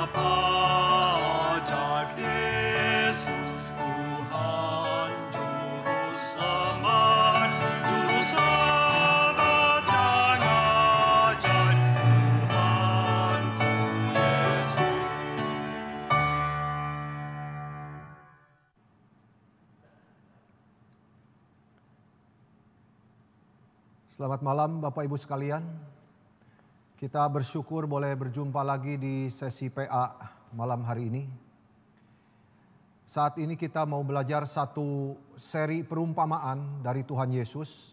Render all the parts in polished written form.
betapa ajaib Yesus, Tuhan Juru Selamat yang ajaib, Tuhanku Yesus. Selamat malam Bapak Ibu sekalian. Kita bersyukur boleh berjumpa lagi di sesi PA malam hari ini. Saat ini kita mau belajar satu seri perumpamaan dari Tuhan Yesus.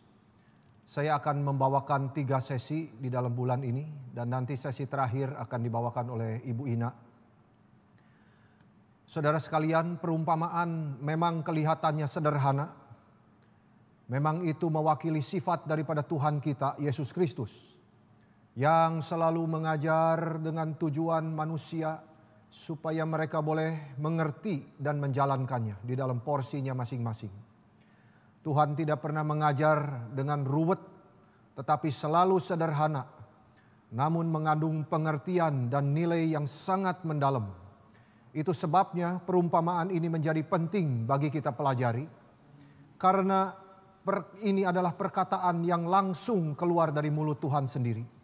Saya akan membawakan 3 sesi di dalam bulan ini dan nanti sesi terakhir akan dibawakan oleh Ibu Ina. Saudara sekalian, perumpamaan memang kelihatannya sederhana. Memang itu mewakili sifat daripada Tuhan kita, Yesus Kristus, yang selalu mengajar dengan tujuan manusia supaya mereka boleh mengerti dan menjalankannya di dalam porsinya masing-masing. Tuhan tidak pernah mengajar dengan ruwet, tetapi selalu sederhana, namun mengandung pengertian dan nilai yang sangat mendalam. Itu sebabnya perumpamaan ini menjadi penting bagi kita pelajari, karena ini adalah perkataan yang langsung keluar dari mulut Tuhan sendiri.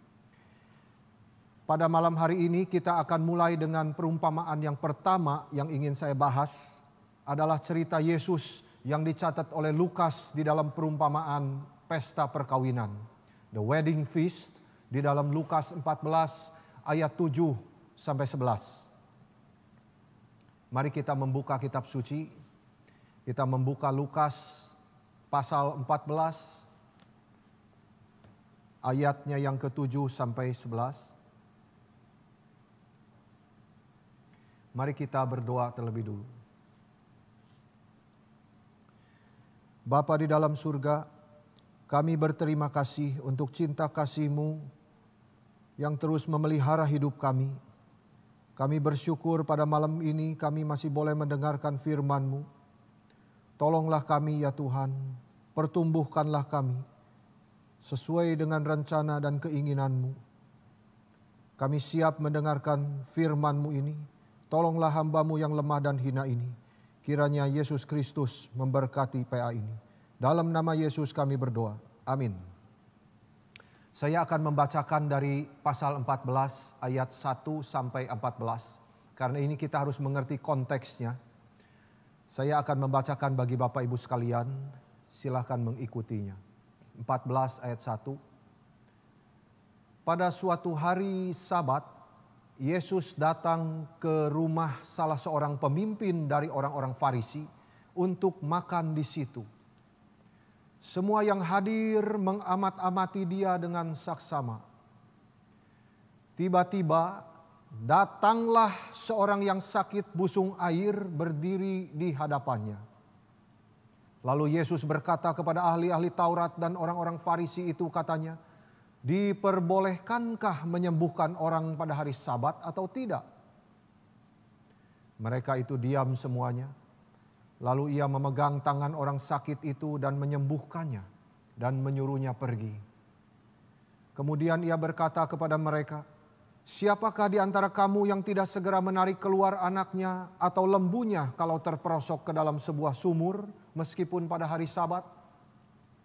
Pada malam hari ini kita akan mulai dengan perumpamaan yang pertama yang ingin saya bahas adalah cerita Yesus yang dicatat oleh Lukas di dalam perumpamaan pesta perkawinan. The Wedding Feast di dalam Lukas 14 ayat 7 sampai 11. Mari kita membuka kitab suci. Kita membuka Lukas pasal 14 ayatnya yang ke-7 sampai 11. Mari kita berdoa terlebih dulu. Bapa di dalam surga, kami berterima kasih untuk cinta kasih-Mu yang terus memelihara hidup kami. Kami bersyukur pada malam ini kami masih boleh mendengarkan firman-Mu. Tolonglah kami ya Tuhan, pertumbuhkanlah kami sesuai dengan rencana dan keinginan-Mu. Kami siap mendengarkan firman-Mu ini. Tolonglah hamba-Mu yang lemah dan hina ini. Kiranya Yesus Kristus memberkati PA ini. Dalam nama Yesus kami berdoa. Amin. Saya akan membacakan dari pasal 14 ayat 1 sampai 14. Karena ini kita harus mengerti konteksnya. Saya akan membacakan bagi Bapak Ibu sekalian. Silakan mengikutinya. 14 ayat 1. Pada suatu hari Sabat, Yesus datang ke rumah salah seorang pemimpin dari orang-orang Farisi untuk makan di situ. Semua yang hadir mengamat-amati dia dengan saksama. Tiba-tiba datanglah seorang yang sakit busung air berdiri di hadapannya. Lalu Yesus berkata kepada ahli-ahli Taurat dan orang-orang Farisi itu, katanya, diperbolehkankah menyembuhkan orang pada hari Sabat atau tidak? Mereka itu diam semuanya. Lalu ia memegang tangan orang sakit itu dan menyembuhkannya dan menyuruhnya pergi. Kemudian ia berkata kepada mereka, siapakah di antara kamu yang tidak segera menarik keluar anaknya atau lembunya kalau terperosok ke dalam sebuah sumur meskipun pada hari Sabat?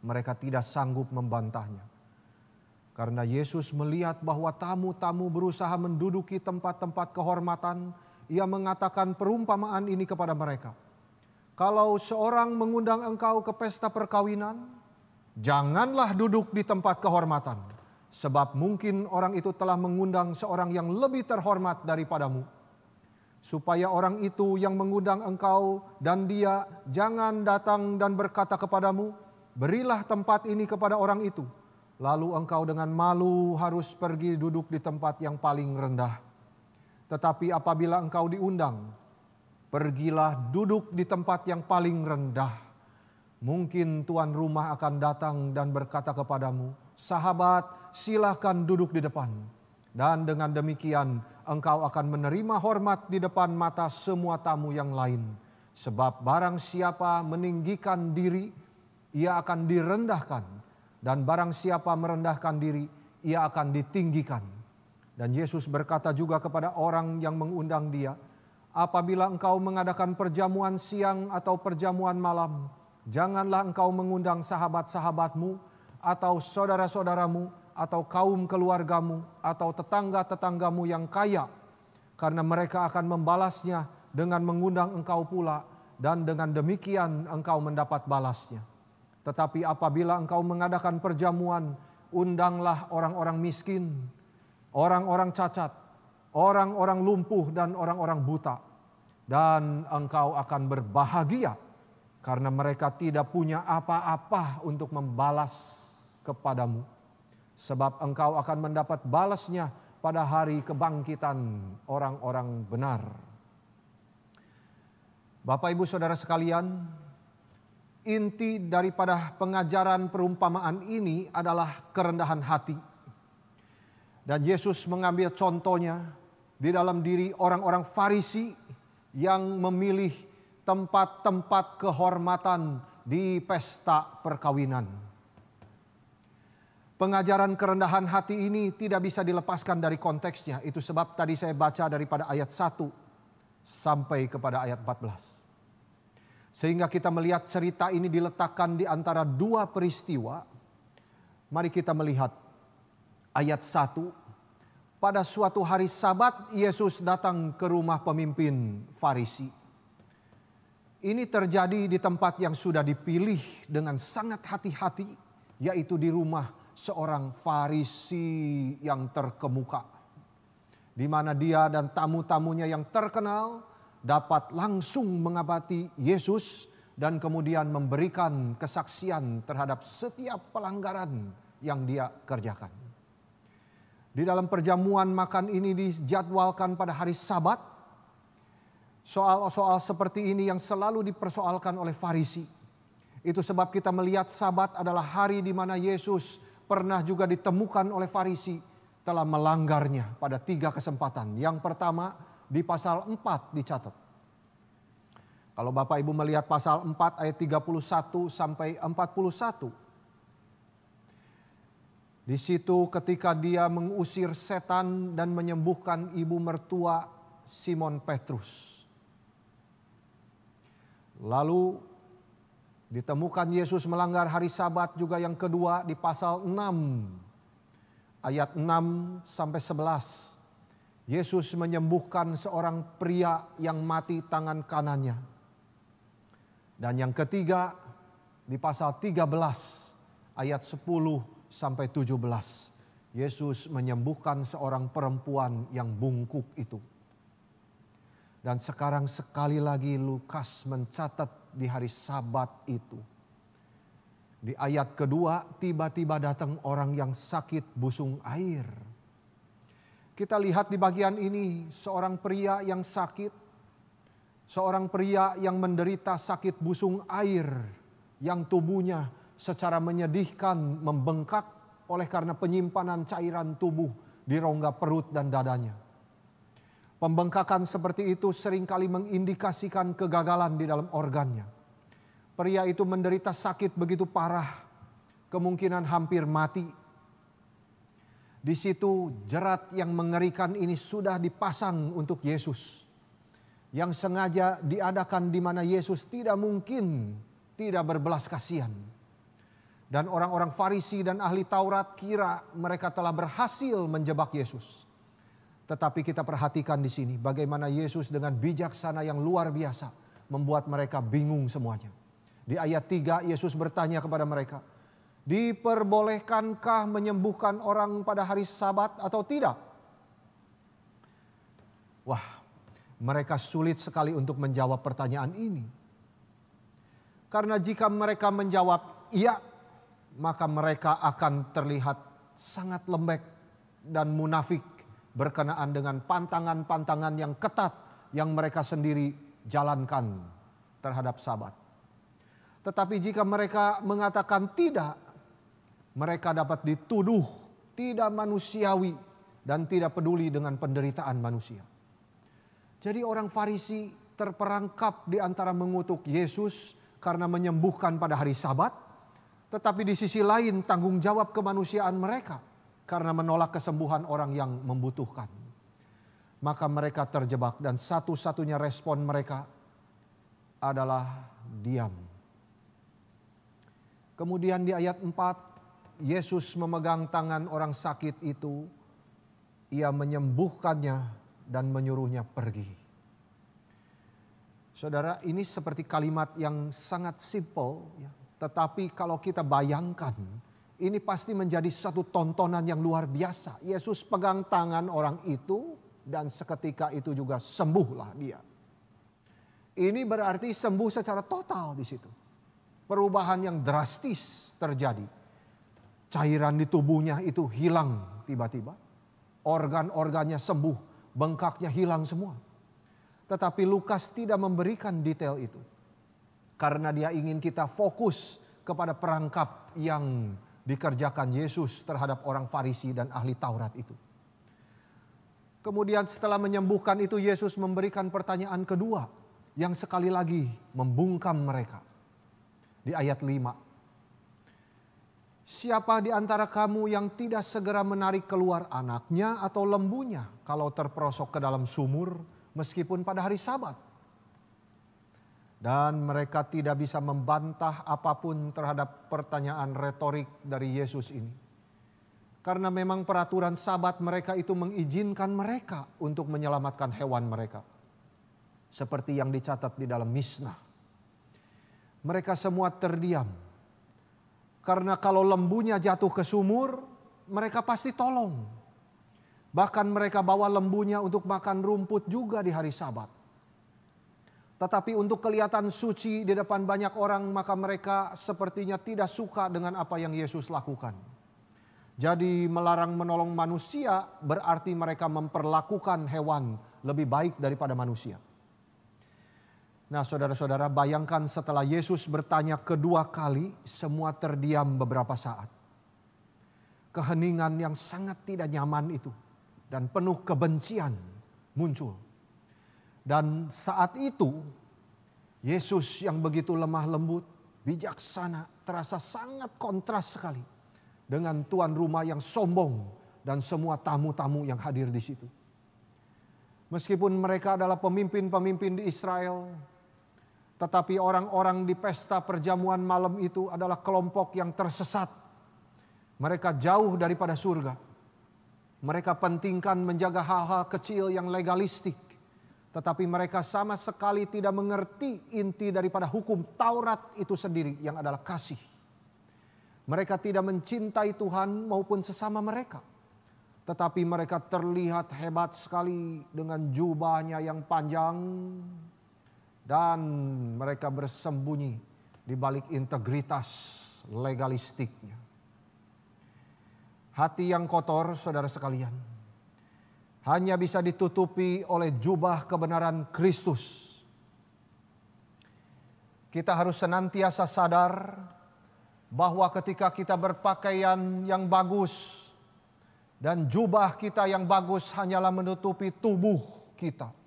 Mereka tidak sanggup membantahnya. Karena Yesus melihat bahwa tamu-tamu berusaha menduduki tempat-tempat kehormatan, ia mengatakan perumpamaan ini kepada mereka. Kalau seorang mengundang engkau ke pesta perkawinan, janganlah duduk di tempat kehormatan. Sebab mungkin orang itu telah mengundang seorang yang lebih terhormat daripadamu. Supaya orang itu yang mengundang engkau dan dia jangan datang dan berkata kepadamu, berilah tempat ini kepada orang itu. Lalu engkau dengan malu harus pergi duduk di tempat yang paling rendah. Tetapi apabila engkau diundang, pergilah duduk di tempat yang paling rendah. Mungkin tuan rumah akan datang dan berkata kepadamu, sahabat, silakan duduk di depan. Dan dengan demikian engkau akan menerima hormat di depan mata semua tamu yang lain. Sebab barang siapa meninggikan diri, ia akan direndahkan. Dan barang siapa merendahkan diri, ia akan ditinggikan. Dan Yesus berkata juga kepada orang yang mengundang dia, apabila engkau mengadakan perjamuan siang atau perjamuan malam, janganlah engkau mengundang sahabat-sahabatmu atau saudara-saudaramu atau kaum keluargamu atau tetangga-tetanggamu yang kaya, karena mereka akan membalasnya dengan mengundang engkau pula, dan dengan demikian engkau mendapat balasnya. Tetapi apabila engkau mengadakan perjamuan, undanglah orang-orang miskin, orang-orang cacat, orang-orang lumpuh dan orang-orang buta, dan engkau akan berbahagia karena mereka tidak punya apa-apa untuk membalas kepadamu, sebab engkau akan mendapat balasnya pada hari kebangkitan orang-orang benar. Bapak Ibu Saudara sekalian, inti daripada pengajaran perumpamaan ini adalah kerendahan hati. Dan Yesus mengambil contohnya di dalam diri orang-orang Farisi yang memilih tempat-tempat kehormatan di pesta perkawinan. Pengajaran kerendahan hati ini tidak bisa dilepaskan dari konteksnya. Itu sebab tadi saya baca daripada ayat 1 sampai kepada ayat 14. Sehingga kita melihat cerita ini diletakkan di antara dua peristiwa. Mari kita melihat ayat 1. Pada suatu hari Sabat, Yesus datang ke rumah pemimpin Farisi. Ini terjadi di tempat yang sudah dipilih dengan sangat hati-hati, yaitu di rumah seorang Farisi yang terkemuka, di mana dia dan tamu-tamunya yang terkenal dapat langsung mengabati Yesus dan kemudian memberikan kesaksian terhadap setiap pelanggaran yang dia kerjakan. Di dalam perjamuan makan ini dijadwalkan pada hari Sabat. Soal-soal seperti ini yang selalu dipersoalkan oleh Farisi. Itu sebab kita melihat Sabat adalah hari di mana Yesus pernah juga ditemukan oleh Farisi telah melanggarnya pada 3 kesempatan. Yang pertama di pasal 4 dicatat. Kalau Bapak Ibu melihat pasal 4 ayat 31 sampai 41. Di situ ketika dia mengusir setan dan menyembuhkan ibu mertua Simon Petrus. Lalu ditemukan Yesus melanggar hari Sabat juga yang kedua di pasal 6 ayat 6 sampai 11. Yesus menyembuhkan seorang pria yang mati tangan kanannya. Dan yang ketiga di pasal 13 ayat 10 sampai 17. Yesus menyembuhkan seorang perempuan yang bungkuk itu. Dan sekarang sekali lagi Lukas mencatat di hari Sabat itu. Di ayat kedua tiba-tiba datang orang yang sakit busung air. Kita lihat di bagian ini seorang pria yang sakit. Seorang pria yang menderita sakit busung air. Yang tubuhnya secara menyedihkan membengkak oleh karena penyimpanan cairan tubuh di rongga perut dan dadanya. Pembengkakan seperti itu seringkali mengindikasikan kegagalan di dalam organnya. Pria itu menderita sakit begitu parah, kemungkinan hampir mati. Di situ jerat yang mengerikan ini sudah dipasang untuk Yesus. Yang sengaja diadakan di mana Yesus tidak mungkin tidak berbelas kasihan. Dan orang-orang Farisi dan ahli Taurat kira mereka telah berhasil menjebak Yesus. Tetapi kita perhatikan di sini bagaimana Yesus dengan bijaksana yang luar biasa membuat mereka bingung semuanya. Di ayat 3 Yesus bertanya kepada mereka, diperbolehkankah menyembuhkan orang pada hari Sabat atau tidak? Wah, mereka sulit sekali untuk menjawab pertanyaan ini. Karena jika mereka menjawab iya, maka mereka akan terlihat sangat lembek dan munafik berkenaan dengan pantangan-pantangan yang ketat yang mereka sendiri jalankan terhadap Sabat. Tetapi jika mereka mengatakan tidak, mereka dapat dituduh tidak manusiawi dan tidak peduli dengan penderitaan manusia. Jadi orang Farisi terperangkap di antara mengutuk Yesus karena menyembuhkan pada hari Sabat. Tetapi di sisi lain tanggung jawab kemanusiaan mereka karena menolak kesembuhan orang yang membutuhkan. Maka mereka terjebak dan satu-satunya respon mereka adalah diam. Kemudian di ayat 4, Yesus memegang tangan orang sakit itu, ia menyembuhkannya dan menyuruhnya pergi. Saudara, ini seperti kalimat yang sangat simple, ya. Tetapi kalau kita bayangkan, ini pasti menjadi satu tontonan yang luar biasa. Yesus pegang tangan orang itu dan seketika itu juga sembuhlah dia. Ini berarti sembuh secara total di situ. Perubahan yang drastis terjadi. Cairan di tubuhnya itu hilang tiba-tiba. Organ-organnya sembuh, bengkaknya hilang semua. Tetapi Lukas tidak memberikan detail itu. Karena dia ingin kita fokus kepada perangkap yang dikerjakan Yesus terhadap orang Farisi dan ahli Taurat itu. Kemudian setelah menyembuhkan itu, Yesus memberikan pertanyaan kedua yang sekali lagi membungkam mereka. Di ayat 5. Siapa di antara kamu yang tidak segera menarik keluar anaknya atau lembunya kalau terperosok ke dalam sumur meskipun pada hari Sabat? Dan mereka tidak bisa membantah apapun terhadap pertanyaan retorik dari Yesus ini. Karena memang peraturan Sabat mereka itu mengizinkan mereka untuk menyelamatkan hewan mereka. Seperti yang dicatat di dalam Misnah. Mereka semua terdiam. Karena kalau lembunya jatuh ke sumur, mereka pasti tolong. Bahkan mereka bawa lembunya untuk makan rumput juga di hari Sabat. Tetapi untuk kelihatan suci di depan banyak orang, maka mereka sepertinya tidak suka dengan apa yang Yesus lakukan. Jadi melarang menolong manusia berarti mereka memperlakukan hewan lebih baik daripada manusia. Nah, saudara-saudara, bayangkan setelah Yesus bertanya kedua kali, semua terdiam beberapa saat. Keheningan yang sangat tidak nyaman itu dan penuh kebencian muncul. Dan saat itu, Yesus yang begitu lemah lembut, bijaksana, terasa sangat kontras sekali dengan tuan rumah yang sombong dan semua tamu-tamu yang hadir di situ. Meskipun mereka adalah pemimpin-pemimpin di Israel, tetapi orang-orang di pesta perjamuan malam itu adalah kelompok yang tersesat. Mereka jauh daripada surga. Mereka pentingkan menjaga hal-hal kecil yang legalistik. Tetapi mereka sama sekali tidak mengerti inti daripada hukum Taurat itu sendiri yang adalah kasih. Mereka tidak mencintai Tuhan maupun sesama mereka. Tetapi mereka terlihat hebat sekali dengan jubahnya yang panjang. Dan mereka bersembunyi di balik integritas legalistiknya. Hati yang kotor, saudara sekalian, hanya bisa ditutupi oleh jubah kebenaran Kristus. Kita harus senantiasa sadar bahwa ketika kita berpakaian yang bagus dan jubah kita yang bagus hanyalah menutupi tubuh kita.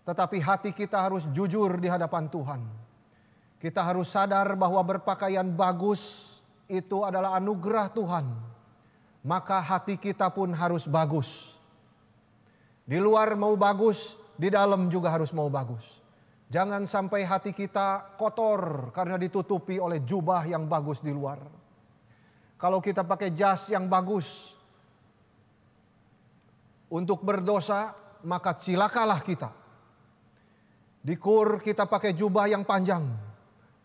Tetapi hati kita harus jujur di hadapan Tuhan. Kita harus sadar bahwa berpakaian bagus itu adalah anugerah Tuhan. Maka hati kita pun harus bagus. Di luar mau bagus, di dalam juga harus mau bagus. Jangan sampai hati kita kotor karena ditutupi oleh jubah yang bagus di luar. Kalau kita pakai jas yang bagus untuk berdosa, maka cilakalah kita. Di kur kita pakai jubah yang panjang,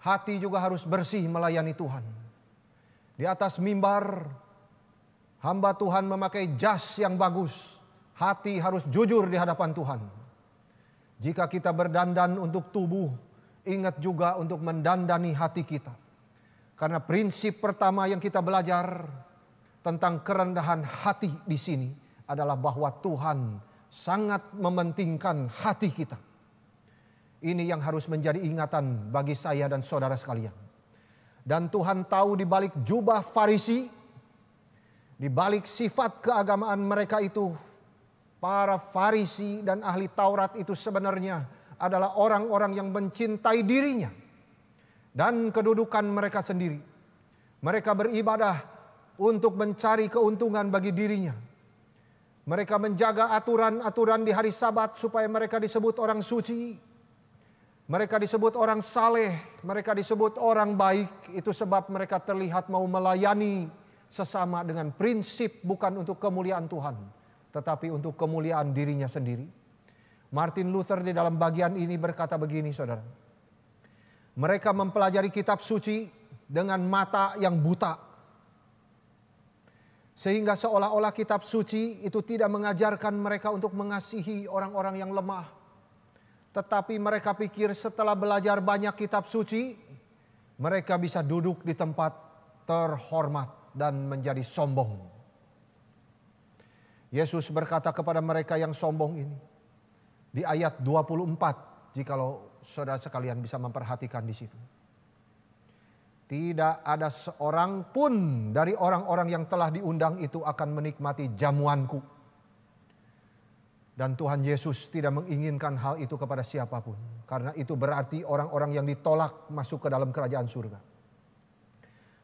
hati juga harus bersih melayani Tuhan. Di atas mimbar, hamba Tuhan memakai jas yang bagus, hati harus jujur di hadapan Tuhan. Jika kita berdandan untuk tubuh, ingat juga untuk mendandani hati kita. Karena prinsip pertama yang kita belajar tentang kerendahan hati di sini adalah bahwa Tuhan sangat mementingkan hati kita. Ini yang harus menjadi ingatan bagi saya dan saudara sekalian. Dan Tuhan tahu di balik jubah Farisi, di balik sifat keagamaan mereka itu, para Farisi dan ahli Taurat itu sebenarnya adalah orang-orang yang mencintai dirinya dan kedudukan mereka sendiri. Mereka beribadah untuk mencari keuntungan bagi dirinya. Mereka menjaga aturan-aturan di hari Sabat supaya mereka disebut orang suci. Mereka disebut orang saleh, mereka disebut orang baik. Itu sebab mereka terlihat mau melayani sesama dengan prinsip bukan untuk kemuliaan Tuhan, tetapi untuk kemuliaan dirinya sendiri. Martin Luther di dalam bagian ini berkata begini, saudara. Mereka mempelajari kitab suci dengan mata yang buta. Sehingga seolah-olah kitab suci itu tidak mengajarkan mereka untuk mengasihi orang-orang yang lemah. Tetapi mereka pikir setelah belajar banyak kitab suci, mereka bisa duduk di tempat terhormat dan menjadi sombong. Yesus berkata kepada mereka yang sombong ini, di ayat 24, jikalau saudara sekalian bisa memperhatikan di situ. Tidak ada seorang pun dari orang-orang yang telah diundang itu akan menikmati jamuanku. Dan Tuhan Yesus tidak menginginkan hal itu kepada siapapun. Karena itu berarti orang-orang yang ditolak masuk ke dalam kerajaan surga.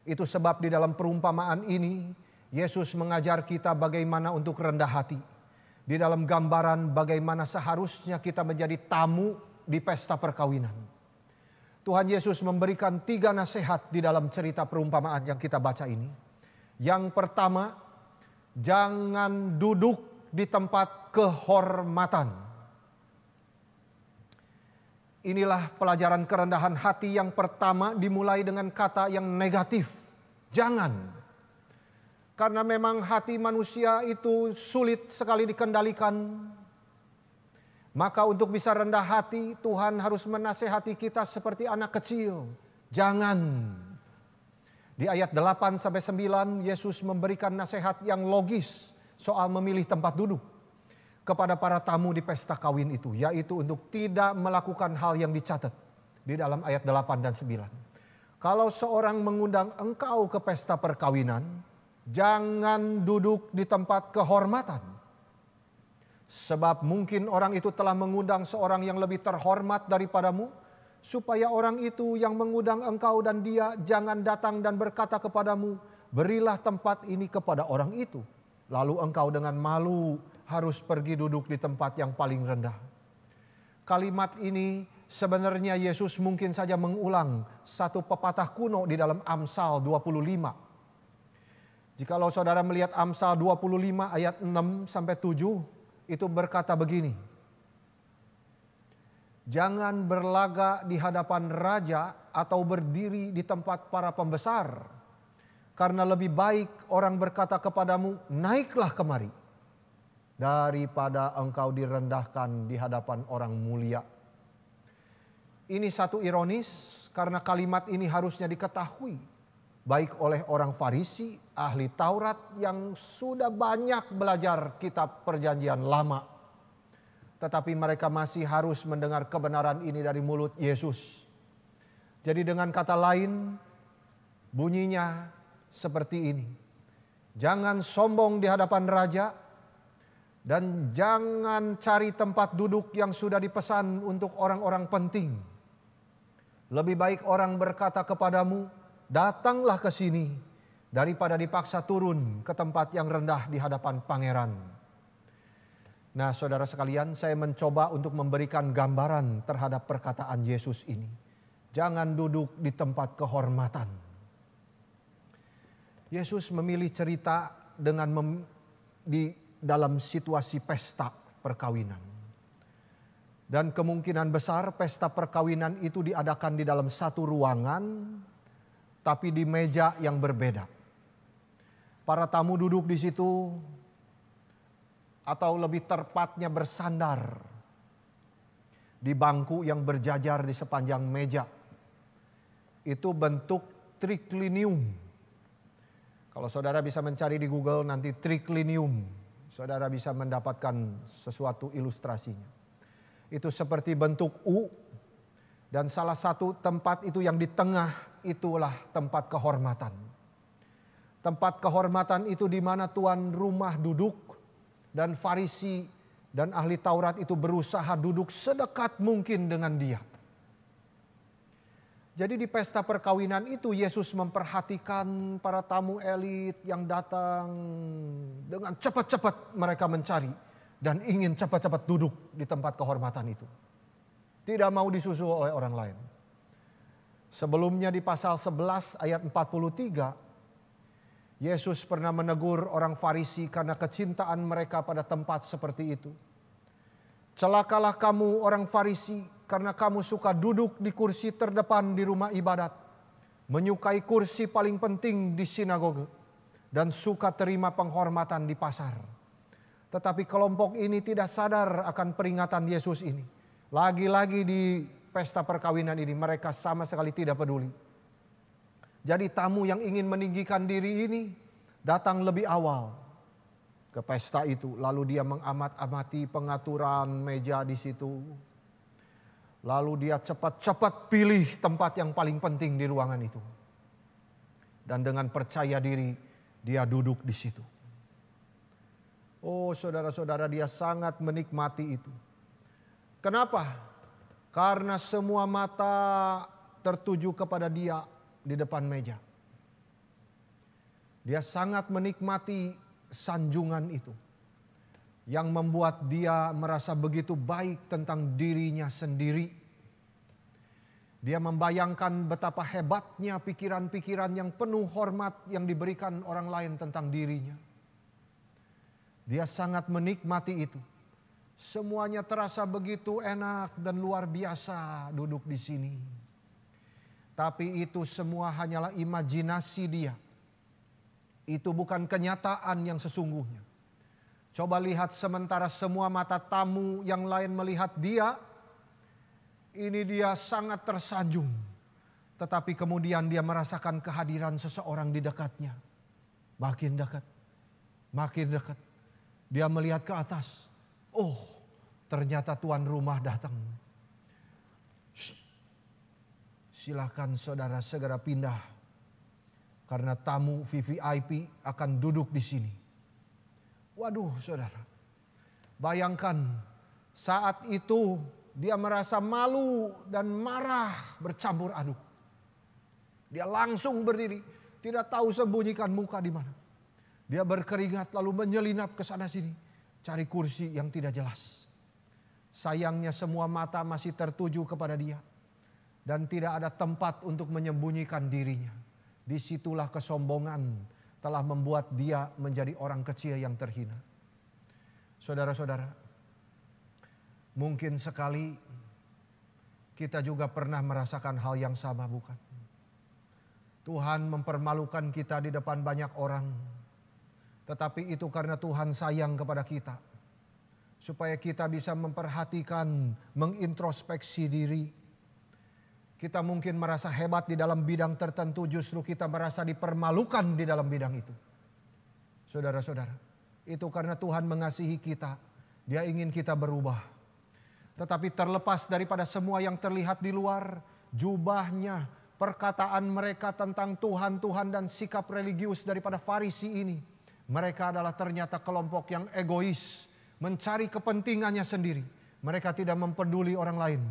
Itu sebab di dalam perumpamaan ini, Yesus mengajar kita bagaimana untuk rendah hati. Di dalam gambaran bagaimana seharusnya kita menjadi tamu di pesta perkawinan. Tuhan Yesus memberikan 3 nasihat di dalam cerita perumpamaan yang kita baca ini. Yang pertama, jangan duduk di tempat kehormatan. Inilah pelajaran kerendahan hati yang pertama, dimulai dengan kata yang negatif. Jangan. Karena memang hati manusia itu sulit sekali dikendalikan. Maka untuk bisa rendah hati, Tuhan harus menasehati kita seperti anak kecil. Jangan. Di ayat 8-9 Yesus memberikan nasihat yang logis soal memilih tempat duduk kepada para tamu di pesta kawin itu. Yaitu untuk tidak melakukan hal yang dicatat di dalam ayat 8 dan 9. Kalau seorang mengundang engkau ke pesta perkawinan, jangan duduk di tempat kehormatan. Sebab mungkin orang itu telah mengundang seorang yang lebih terhormat daripadamu, supaya orang itu yang mengundang engkau dan dia jangan datang dan berkata kepadamu, berilah tempat ini kepada orang itu. Lalu engkau dengan malu harus pergi duduk di tempat yang paling rendah. Kalimat ini sebenarnya Yesus mungkin saja mengulang satu pepatah kuno di dalam Amsal 25. Jikalau saudara melihat Amsal 25 ayat 6-7, itu berkata begini. Jangan berlaga di hadapan raja atau berdiri di tempat para pembesar. Karena lebih baik orang berkata kepadamu, naiklah kemari, daripada engkau direndahkan di hadapan orang mulia. Ini satu ironis karena kalimat ini harusnya diketahui baik oleh orang Farisi, ahli Taurat yang sudah banyak belajar kitab perjanjian lama. Tetapi mereka masih harus mendengar kebenaran ini dari mulut Yesus. Jadi dengan kata lain, bunyinya seperti ini. Jangan sombong di hadapan raja, dan jangan cari tempat duduk yang sudah dipesan untuk orang-orang penting. Lebih baik orang berkata kepadamu, datanglah ke sini, daripada dipaksa turun ke tempat yang rendah di hadapan pangeran. Nah, saudara sekalian, saya mencoba untuk memberikan gambaran terhadap perkataan Yesus ini. Jangan duduk di tempat kehormatan. Yesus memilih cerita di dalam situasi pesta perkawinan. Dan kemungkinan besar pesta perkawinan itu diadakan di dalam satu ruangan, tapi di meja yang berbeda. Para tamu duduk di situ, atau lebih tepatnya bersandar di bangku yang berjajar di sepanjang meja. Itu bentuk triclinium. Kalau saudara bisa mencari di Google nanti triclinium, saudara bisa mendapatkan sesuatu ilustrasinya. Itu seperti bentuk U, dan salah satu tempat itu yang di tengah itulah tempat kehormatan. Tempat kehormatan itu di mana tuan rumah duduk, dan Farisi dan ahli Taurat itu berusaha duduk sedekat mungkin dengan dia. Jadi di pesta perkawinan itu Yesus memperhatikan para tamu elit yang datang dengan cepat-cepat mereka mencari dan ingin cepat-cepat duduk di tempat kehormatan itu. Tidak mau disusul oleh orang lain. Sebelumnya di pasal 11 ayat 43, Yesus pernah menegur orang Farisi karena kecintaan mereka pada tempat seperti itu. Celakalah kamu orang Farisi, karena kamu suka duduk di kursi terdepan di rumah ibadat, menyukai kursi paling penting di sinagoge, dan suka terima penghormatan di pasar. Tetapi kelompok ini tidak sadar akan peringatan Yesus ini. Lagi-lagi di pesta perkawinan ini mereka sama sekali tidak peduli. Jadi tamu yang ingin meninggikan diri ini datang lebih awal ke pesta itu. Lalu dia mengamat-amati pengaturan meja di situ. Lalu dia cepat-cepat pilih tempat yang paling penting di ruangan itu. Dan dengan percaya diri dia duduk di situ. Oh saudara-saudara, dia sangat menikmati itu. Kenapa? Karena semua mata tertuju kepada dia di depan meja. Dia sangat menikmati sanjungan itu. Yang membuat dia merasa begitu baik tentang dirinya sendiri. Dia membayangkan betapa hebatnya pikiran-pikiran yang penuh hormat yang diberikan orang lain tentang dirinya. Dia sangat menikmati itu. Semuanya terasa begitu enak dan luar biasa duduk di sini. Tapi itu semua hanyalah imajinasi dia. Itu bukan kenyataan yang sesungguhnya. Coba lihat sementara semua mata tamu yang lain melihat dia. Ini dia sangat tersanjung. Tetapi kemudian dia merasakan kehadiran seseorang di dekatnya. Makin dekat. Makin dekat. Dia melihat ke atas. Oh, ternyata tuan rumah datang. Silakan saudara segera pindah. Karena tamu VVIP akan duduk di sini. Waduh saudara. Bayangkan saat itu dia merasa malu dan marah bercampur aduk. Dia langsung berdiri. Tidak tahu sembunyikan muka di mana. Dia berkeringat lalu menyelinap ke sana sini. Cari kursi yang tidak jelas. Sayangnya semua mata masih tertuju kepada dia. Dan tidak ada tempat untuk menyembunyikan dirinya. Disitulah kesombongan telah membuat dia menjadi orang kecil yang terhina. Saudara-saudara, mungkin sekali kita juga pernah merasakan hal yang sama, bukan? Tuhan mempermalukan kita di depan banyak orang. Tetapi itu karena Tuhan sayang kepada kita. Supaya kita bisa memperhatikan, mengintrospeksi diri. Kita mungkin merasa hebat di dalam bidang tertentu, justru kita merasa dipermalukan di dalam bidang itu. Saudara-saudara, itu karena Tuhan mengasihi kita. Dia ingin kita berubah. Tetapi terlepas daripada semua yang terlihat di luar, jubahnya, perkataan mereka tentang Tuhan dan sikap religius daripada Farisi ini. Mereka adalah ternyata kelompok yang egois, mencari kepentingannya sendiri. Mereka tidak mempeduli orang lain.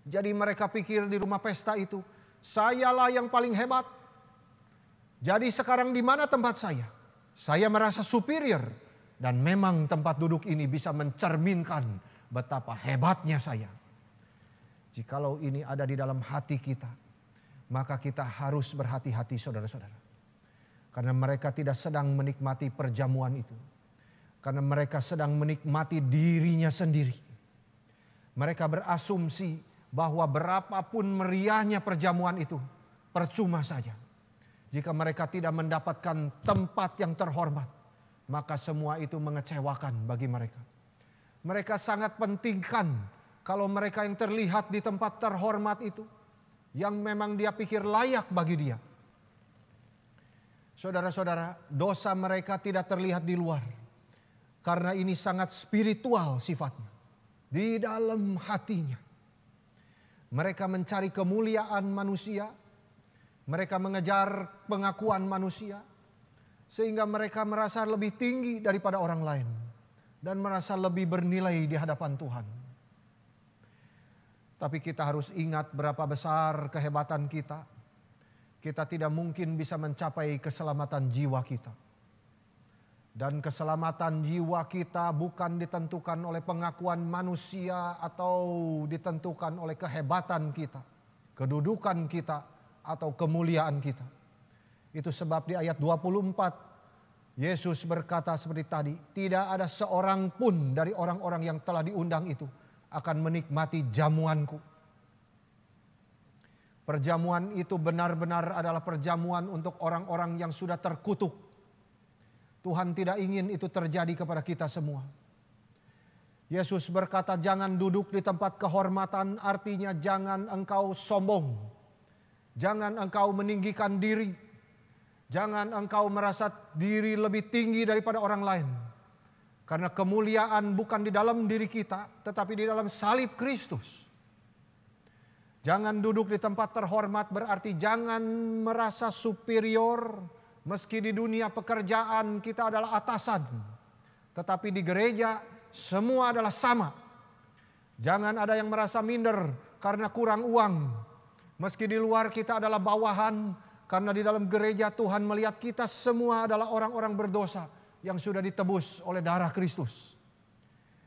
Jadi mereka pikir di rumah pesta itu, sayalah yang paling hebat. Jadi sekarang di mana tempat saya? Saya merasa superior. Dan memang tempat duduk ini bisa mencerminkan betapa hebatnya saya. Jikalau ini ada di dalam hati kita, maka kita harus berhati-hati saudara-saudara. Karena mereka tidak sedang menikmati perjamuan itu. Karena mereka sedang menikmati dirinya sendiri. Mereka berasumsi bahwa berapapun meriahnya perjamuan itu percuma saja. Jika mereka tidak mendapatkan tempat yang terhormat, maka semua itu mengecewakan bagi mereka. Mereka sangat pentingkan kalau mereka yang terlihat di tempat terhormat itu, yang memang dia pikir layak bagi dia. Saudara-saudara, dosa mereka tidak terlihat di luar. Karena ini sangat spiritual sifatnya. Di dalam hatinya. Mereka mencari kemuliaan manusia. Mereka mengejar pengakuan manusia. Sehingga mereka merasa lebih tinggi daripada orang lain. Dan merasa lebih bernilai di hadapan Tuhan. Tapi kita harus ingat berapa besar kehebatan kita. Kita tidak mungkin bisa mencapai keselamatan jiwa kita. Dan keselamatan jiwa kita bukan ditentukan oleh pengakuan manusia atau ditentukan oleh kehebatan kita, kedudukan kita, atau kemuliaan kita. Itu sebab di ayat 24 Yesus berkata seperti tadi, tidak ada seorang pun dari orang-orang yang telah diundang itu akan menikmati jamuanku. Perjamuan itu benar-benar adalah perjamuan untuk orang-orang yang sudah terkutuk. Tuhan tidak ingin itu terjadi kepada kita semua. Yesus berkata, jangan duduk di tempat kehormatan, artinya jangan engkau sombong. Jangan engkau meninggikan diri. Jangan engkau merasa diri lebih tinggi daripada orang lain. Karena kemuliaan bukan di dalam diri kita, tetapi di dalam salib Kristus. Jangan duduk di tempat terhormat berarti jangan merasa superior. Meski di dunia pekerjaan kita adalah atasan, tetapi di gereja semua adalah sama. Jangan ada yang merasa minder karena kurang uang. Meski di luar kita adalah bawahan, karena di dalam gereja Tuhan melihat kita semua adalah orang-orang berdosa yang sudah ditebus oleh darah Kristus.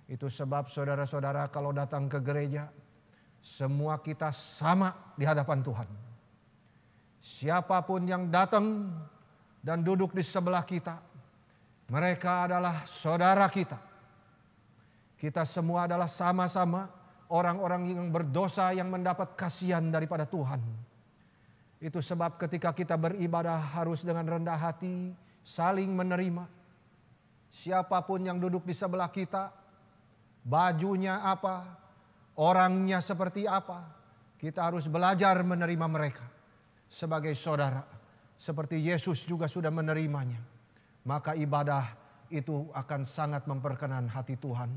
Itu sebab saudara-saudara kalau datang ke gereja, semua kita sama di hadapan Tuhan. Siapapun yang datang dan duduk di sebelah kita, mereka adalah saudara kita. Kita semua adalah sama-sama orang-orang yang berdosa yang mendapat kasihan daripada Tuhan. Itu sebab ketika kita beribadah harus dengan rendah hati, saling menerima. Siapapun yang duduk di sebelah kita, bajunya apa, orangnya seperti apa, kita harus belajar menerima mereka sebagai saudara. Seperti Yesus juga sudah menerimanya. Maka ibadah itu akan sangat memperkenan hati Tuhan.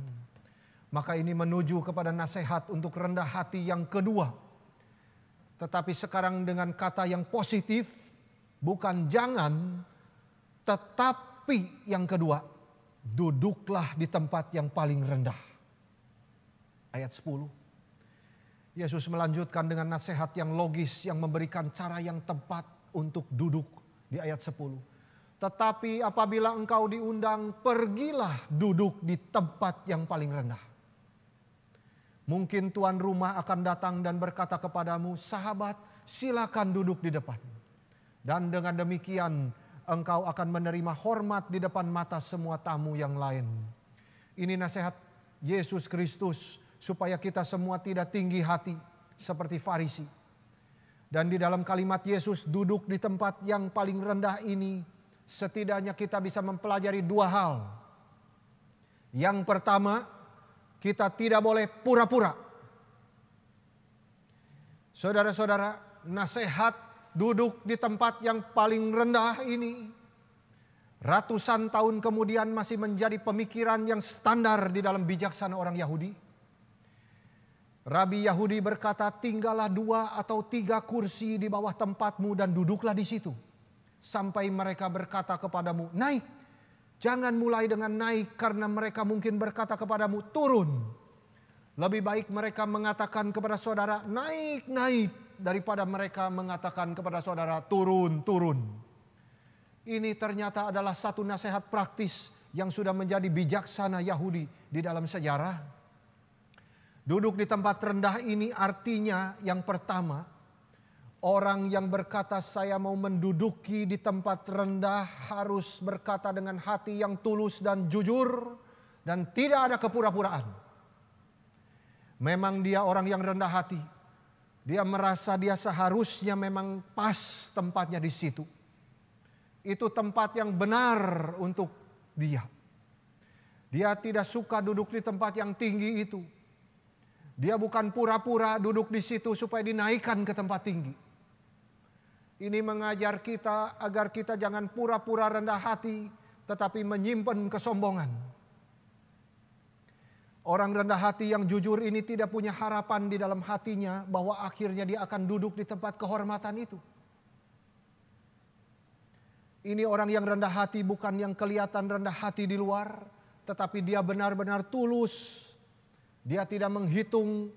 Maka ini menuju kepada nasihat untuk rendah hati yang kedua. Tetapi sekarang dengan kata yang positif. Bukan jangan, tetapi yang kedua. Duduklah di tempat yang paling rendah. Ayat 10. Yesus melanjutkan dengan nasihat yang logis yang memberikan cara yang tepat untuk duduk di ayat 10. Tetapi apabila engkau diundang, pergilah duduk di tempat yang paling rendah. Mungkin tuan rumah akan datang dan berkata kepadamu, sahabat, silakan duduk di depan. Dan dengan demikian engkau akan menerima hormat di depan mata semua tamu yang lain. Ini nasihat Yesus Kristus supaya kita semua tidak tinggi hati seperti Farisi. Dan di dalam kalimat Yesus duduk di tempat yang paling rendah ini, setidaknya kita bisa mempelajari dua hal. Yang pertama, kita tidak boleh pura-pura. Saudara-saudara, nasihat duduk di tempat yang paling rendah ini, ratusan tahun kemudian masih menjadi pemikiran yang standar di dalam bijaksana orang Yahudi. Rabi Yahudi berkata, tinggallah 2 atau 3 kursi di bawah tempatmu dan duduklah di situ. Sampai mereka berkata kepadamu, naik. Jangan mulai dengan naik karena mereka mungkin berkata kepadamu, turun. Lebih baik mereka mengatakan kepada saudara, naik, naik. Daripada mereka mengatakan kepada saudara, turun, turun. Ini ternyata adalah satu nasihat praktis yang sudah menjadi bijaksana Yahudi di dalam sejarah. Duduk di tempat rendah ini artinya yang pertama, orang yang berkata saya mau menduduki di tempat rendah harus berkata dengan hati yang tulus dan jujur dan tidak ada kepura-puraan. Memang dia orang yang rendah hati. Dia merasa dia seharusnya memang pas tempatnya di situ. Itu tempat yang benar untuk dia. Dia tidak suka duduk di tempat yang tinggi itu. Dia bukan pura-pura duduk di situ supaya dinaikkan ke tempat tinggi. Ini mengajar kita agar kita jangan pura-pura rendah hati, tetapi menyimpan kesombongan. Orang rendah hati yang jujur ini tidak punya harapan di dalam hatinya bahwa akhirnya dia akan duduk di tempat kehormatan itu. Ini orang yang rendah hati bukan yang kelihatan rendah hati di luar, tetapi dia benar-benar tulus. Dia tidak menghitung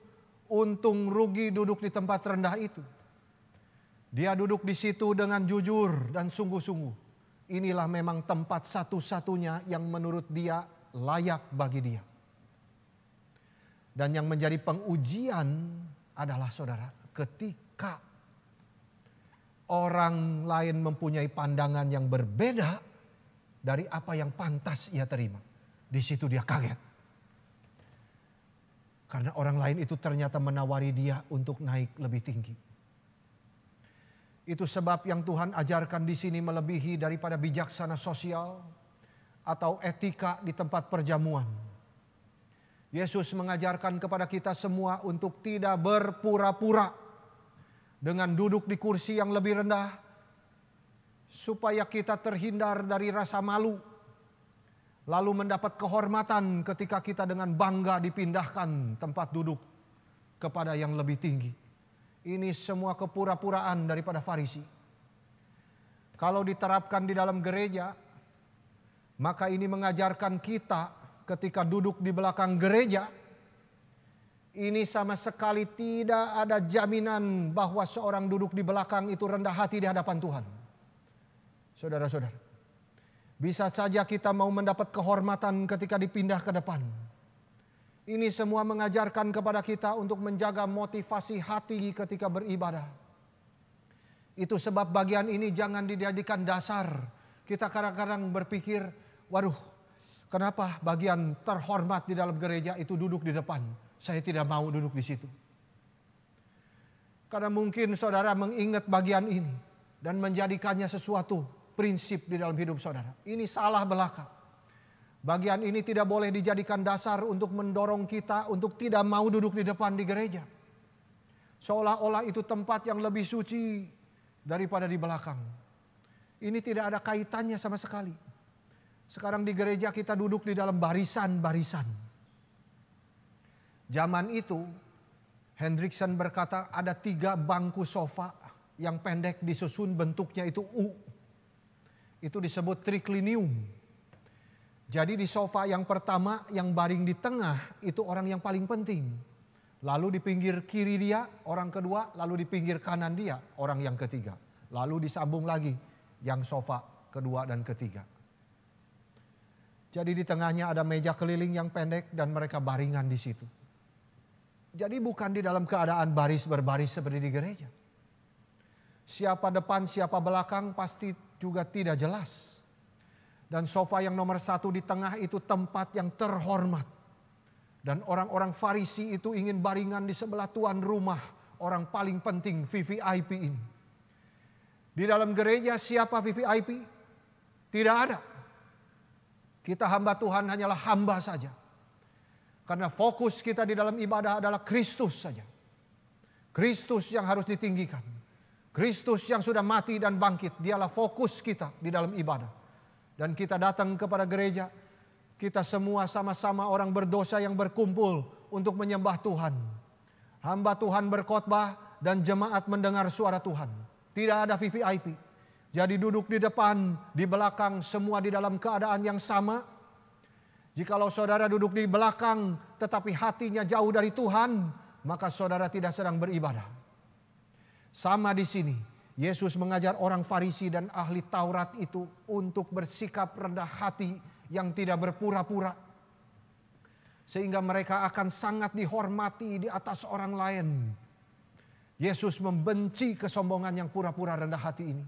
untung rugi duduk di tempat rendah itu. Dia duduk di situ dengan jujur dan sungguh-sungguh. Inilah memang tempat satu-satunya yang menurut dia layak bagi dia. Dan yang menjadi pengujian adalah saudara, ketika orang lain mempunyai pandangan yang berbeda dari apa yang pantas ia terima. Di situ dia kaget. Karena orang lain itu ternyata menawari dia untuk naik lebih tinggi. Itu sebab yang Tuhan ajarkan di sini melebihi daripada bijaksana sosial atau etika di tempat perjamuan. Yesus mengajarkan kepada kita semua untuk tidak berpura-pura dengan duduk di kursi yang lebih rendah, supaya kita terhindar dari rasa malu, lalu mendapat kehormatan ketika kita dengan bangga dipindahkan tempat duduk kepada yang lebih tinggi. Ini semua kepura-puraan daripada Farisi. Kalau diterapkan di dalam gereja, maka ini mengajarkan kita ketika duduk di belakang gereja, ini sama sekali tidak ada jaminan bahwa seorang duduk di belakang itu rendah hati di hadapan Tuhan. Saudara-saudara, bisa saja kita mau mendapat kehormatan ketika dipindah ke depan. Ini semua mengajarkan kepada kita untuk menjaga motivasi hati ketika beribadah. Itu sebab bagian ini jangan dijadikan dasar. Kita kadang-kadang berpikir, waduh, kenapa bagian terhormat di dalam gereja itu duduk di depan? Saya tidak mau duduk di situ. Karena mungkin saudara mengingat bagian ini dan menjadikannya sesuatu prinsip di dalam hidup saudara. Ini salah belaka. Bagian ini tidak boleh dijadikan dasar untuk mendorong kita untuk tidak mau duduk di depan di gereja. Seolah-olah itu tempat yang lebih suci daripada di belakang. Ini tidak ada kaitannya sama sekali. Sekarang di gereja kita duduk di dalam barisan-barisan. Zaman itu Hendriksen berkata ada 3 bangku sofa yang pendek disusun bentuknya itu U. Itu disebut triclinium. Jadi di sofa yang pertama yang baring di tengah itu orang yang paling penting. Lalu di pinggir kiri dia orang kedua, lalu di pinggir kanan dia orang yang ketiga. Lalu disambung lagi yang sofa kedua dan ketiga. Jadi di tengahnya ada meja keliling yang pendek dan mereka baringan di situ. Jadi bukan di dalam keadaan baris berbaris seperti di gereja. Siapa depan, siapa belakang pasti juga tidak jelas. Dan sofa yang nomor 1 di tengah itu tempat yang terhormat. Dan orang-orang Farisi itu ingin baringan di sebelah tuan rumah, orang paling penting VVIP ini. Di dalam gereja siapa VVIP? Tidak ada. Kita hamba Tuhan hanyalah hamba saja. Karena fokus kita di dalam ibadah adalah Kristus saja. Kristus yang harus ditinggikan. Kristus yang sudah mati dan bangkit, dialah fokus kita di dalam ibadah. Dan kita datang kepada gereja, kita semua sama-sama orang berdosa yang berkumpul untuk menyembah Tuhan. Hamba Tuhan berkhotbah dan jemaat mendengar suara Tuhan. Tidak ada VVIP. Jadi duduk di depan, di belakang, semua di dalam keadaan yang sama. Jikalau saudara duduk di belakang tetapi hatinya jauh dari Tuhan, maka saudara tidak sedang beribadah. Sama di sini. Yesus mengajar orang Farisi dan ahli Taurat itu untuk bersikap rendah hati yang tidak berpura-pura. Sehingga mereka akan sangat dihormati di atas orang lain. Yesus membenci kesombongan yang pura-pura rendah hati ini.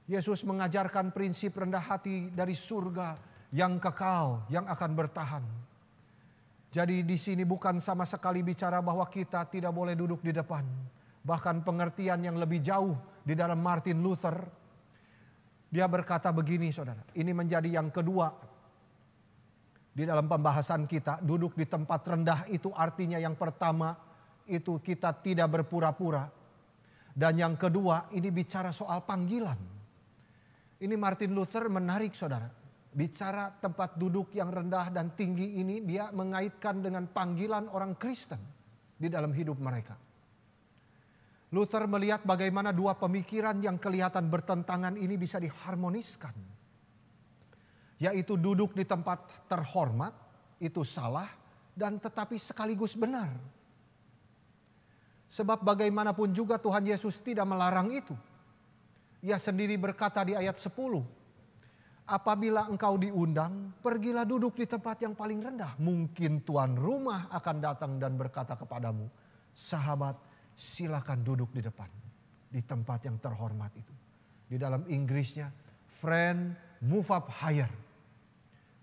Yesus mengajarkan prinsip rendah hati dari surga yang kekal, yang akan bertahan. Jadi di sini bukan sama sekali bicara bahwa kita tidak boleh duduk di depan. Bahkan pengertian yang lebih jauh di dalam Martin Luther. Dia berkata begini saudara. Ini menjadi yang kedua. Di dalam pembahasan kita. Duduk di tempat rendah itu artinya yang pertama. Itu kita tidak berpura-pura. Dan yang kedua ini bicara soal panggilan. Ini Martin Luther menarik saudara. Bicara tempat duduk yang rendah dan tinggi ini. Dia mengaitkan dengan panggilan orang Kristen. Di dalam hidup mereka. Luther melihat bagaimana 2 pemikiran yang kelihatan bertentangan ini bisa diharmoniskan. Yaitu duduk di tempat terhormat, itu salah dan tetapi sekaligus benar. Sebab bagaimanapun juga Tuhan Yesus tidak melarang itu. Ia sendiri berkata di ayat 10, apabila engkau diundang, pergilah duduk di tempat yang paling rendah. Mungkin tuan rumah akan datang dan berkata kepadamu, sahabat, silakan duduk di depan, di tempat yang terhormat itu. Di dalam Inggrisnya, friend, move up higher.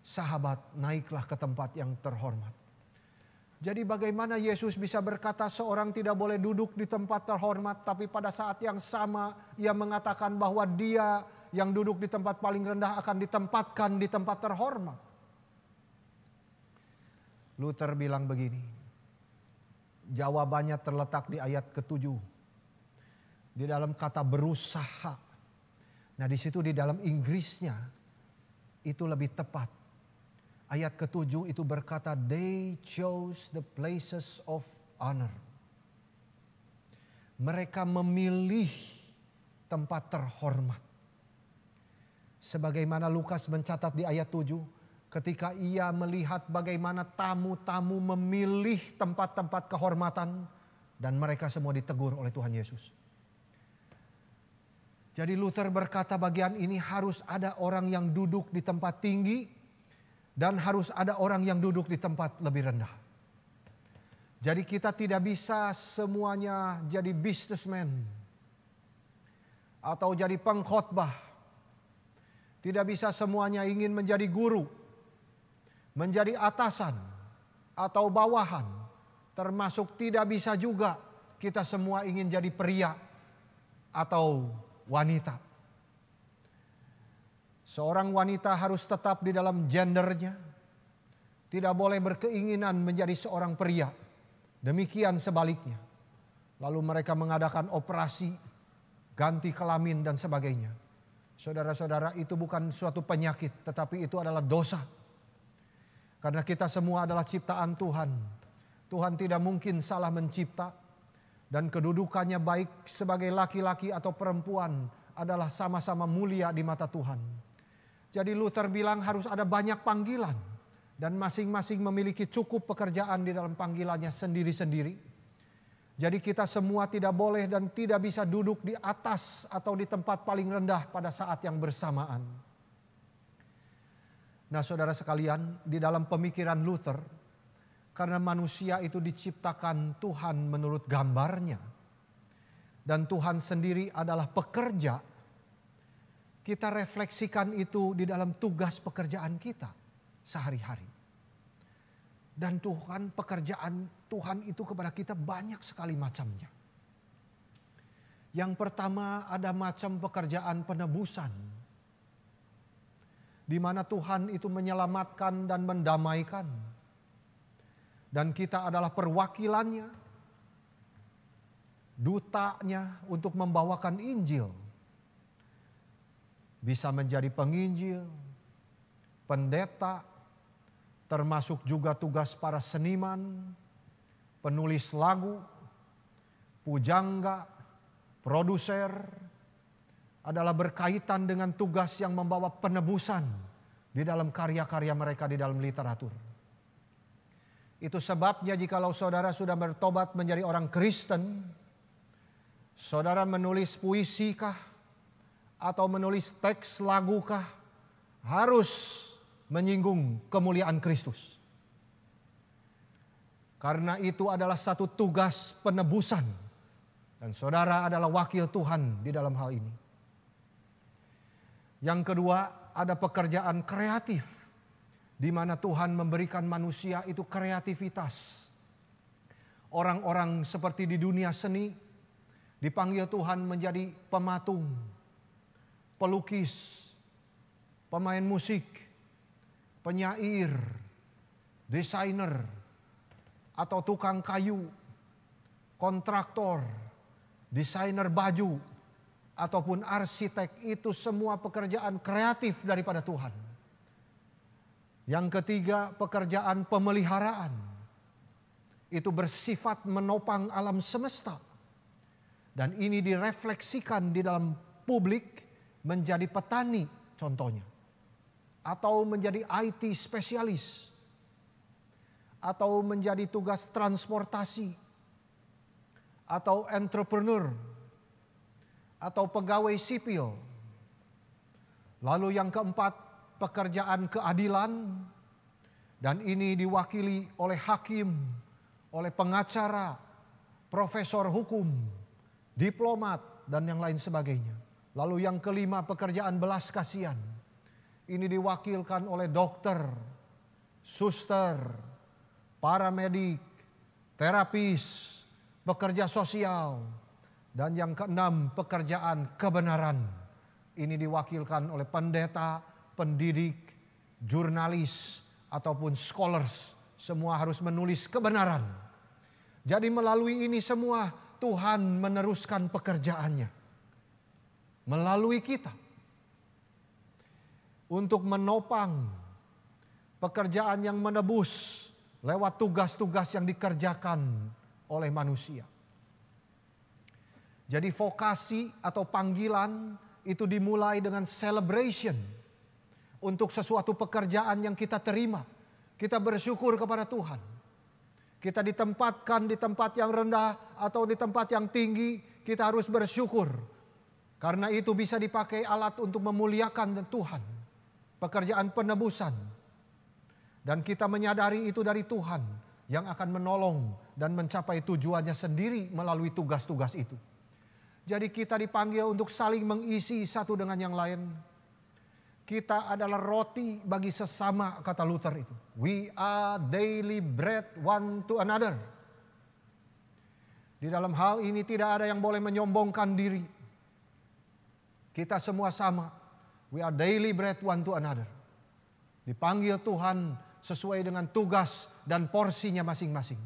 Sahabat, naiklah ke tempat yang terhormat. Jadi bagaimana Yesus bisa berkata seorang tidak boleh duduk di tempat terhormat, tapi pada saat yang sama ia mengatakan bahwa dia yang duduk di tempat paling rendah akan ditempatkan di tempat terhormat. Luther bilang begini, jawabannya terletak di ayat ke-7. Di dalam kata berusaha. Nah di situ di dalam Inggrisnya itu lebih tepat. Ayat ke-7 itu berkata, they chose the places of honor. Mereka memilih tempat terhormat. Sebagaimana Lukas mencatat di ayat 7, ketika ia melihat bagaimana tamu-tamu memilih tempat-tempat kehormatan dan mereka semua ditegur oleh Tuhan Yesus. Jadi Luther berkata bagian ini harus ada orang yang duduk di tempat tinggi dan harus ada orang yang duduk di tempat lebih rendah. Jadi kita tidak bisa semuanya jadi businessman atau jadi pengkhotbah. Tidak bisa semuanya ingin menjadi guru, menjadi atasan atau bawahan. Termasuk tidak bisa juga kita semua ingin jadi pria atau wanita. Seorang wanita harus tetap di dalam gendernya. Tidak boleh berkeinginan menjadi seorang pria. Demikian sebaliknya. Lalu mereka mengadakan operasi, ganti kelamin dan sebagainya. Saudara-saudara, itu bukan suatu penyakit, tetapi itu adalah dosa. Karena kita semua adalah ciptaan Tuhan. Tuhan tidak mungkin salah mencipta. Dan kedudukannya baik sebagai laki-laki atau perempuan adalah sama-sama mulia di mata Tuhan. Jadi Luther bilang harus ada banyak panggilan. Dan masing-masing memiliki cukup pekerjaan di dalam panggilannya sendiri-sendiri. Jadi kita semua tidak boleh dan tidak bisa duduk di atas atau di tempat paling rendah pada saat yang bersamaan. Nah saudara sekalian, di dalam pemikiran Luther, karena manusia itu diciptakan Tuhan menurut gambarnya. Dan Tuhan sendiri adalah pekerja. Kita refleksikan itu di dalam tugas pekerjaan kita sehari-hari. Dan pekerjaan Tuhan itu kepada kita banyak sekali macamnya. Yang pertama ada macam pekerjaan penebusan. Di mana Tuhan itu menyelamatkan dan mendamaikan. Dan kita adalah perwakilannya, dutanya untuk membawakan Injil. Bisa menjadi penginjil, pendeta, termasuk juga tugas para seniman, penulis lagu, pujangga, produser, adalah berkaitan dengan tugas yang membawa penebusan di dalam karya-karya mereka di dalam literatur. Itu sebabnya jikalau saudara sudah bertobat menjadi orang Kristen, saudara menulis puisikah atau menulis teks lagukah, harus menyinggung kemuliaan Kristus. Karena itu adalah satu tugas penebusan. Dan saudara adalah wakil Tuhan di dalam hal ini. Yang kedua, ada pekerjaan kreatif. Di mana Tuhan memberikan manusia itu kreativitas. Orang-orang seperti di dunia seni dipanggil Tuhan menjadi pematung, pelukis, pemain musik, penyair, desainer, atau tukang kayu, kontraktor, desainer baju, ataupun arsitek. Itu semua pekerjaan kreatif daripada Tuhan. Yang ketiga, pekerjaan pemeliharaan. Itu bersifat menopang alam semesta. Dan ini direfleksikan di dalam publik menjadi petani contohnya. Atau menjadi IT spesialis. Atau menjadi tugas transportasi. atau entrepreneur, atau pegawai sipil. Lalu yang keempat, pekerjaan keadilan, dan ini diwakili oleh hakim, oleh pengacara, profesor hukum, diplomat, dan yang lain sebagainya. Lalu yang kelima, pekerjaan belas kasihan. Ini diwakilkan oleh dokter, suster, paramedik, terapis, pekerja sosial. Dan yang keenam, pekerjaan kebenaran. Ini diwakilkan oleh pendeta, pendidik, jurnalis, ataupun scholars. Semua harus menulis kebenaran. Jadi melalui ini semua Tuhan meneruskan pekerjaannya melalui kita untuk menopang pekerjaan yang menebus lewat tugas-tugas yang dikerjakan oleh manusia. Jadi vokasi atau panggilan itu dimulai dengan celebration untuk sesuatu pekerjaan yang kita terima. Kita bersyukur kepada Tuhan. Kita ditempatkan di tempat yang rendah atau di tempat yang tinggi, kita harus bersyukur. Karena itu bisa dipakai alat untuk memuliakan Tuhan. Pekerjaan penebusan. Dan kita menyadari itu dari Tuhan yang akan menolong dan mencapai tujuannya sendiri melalui tugas-tugas itu. Jadi kita dipanggil untuk saling mengisi satu dengan yang lain. Kita adalah roti bagi sesama, kata Luther itu. We are daily bread one to another. Di dalam hal ini tidak ada yang boleh menyombongkan diri. Kita semua sama. We are daily bread one to another. Dipanggil Tuhan sesuai dengan tugas dan porsinya masing-masing.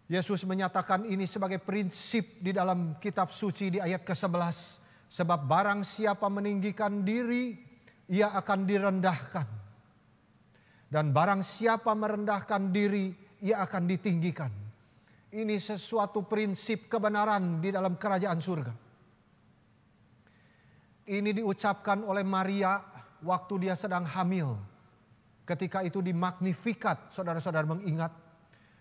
Yesus menyatakan ini sebagai prinsip di dalam kitab suci di ayat ke-11. Sebab barang siapa meninggikan diri, ia akan direndahkan. Dan barang siapa merendahkan diri, ia akan ditinggikan. Ini sesuatu prinsip kebenaran di dalam kerajaan surga. Ini diucapkan oleh Maria waktu dia sedang hamil. Ketika itu di Magnificat, saudara-saudara mengingat.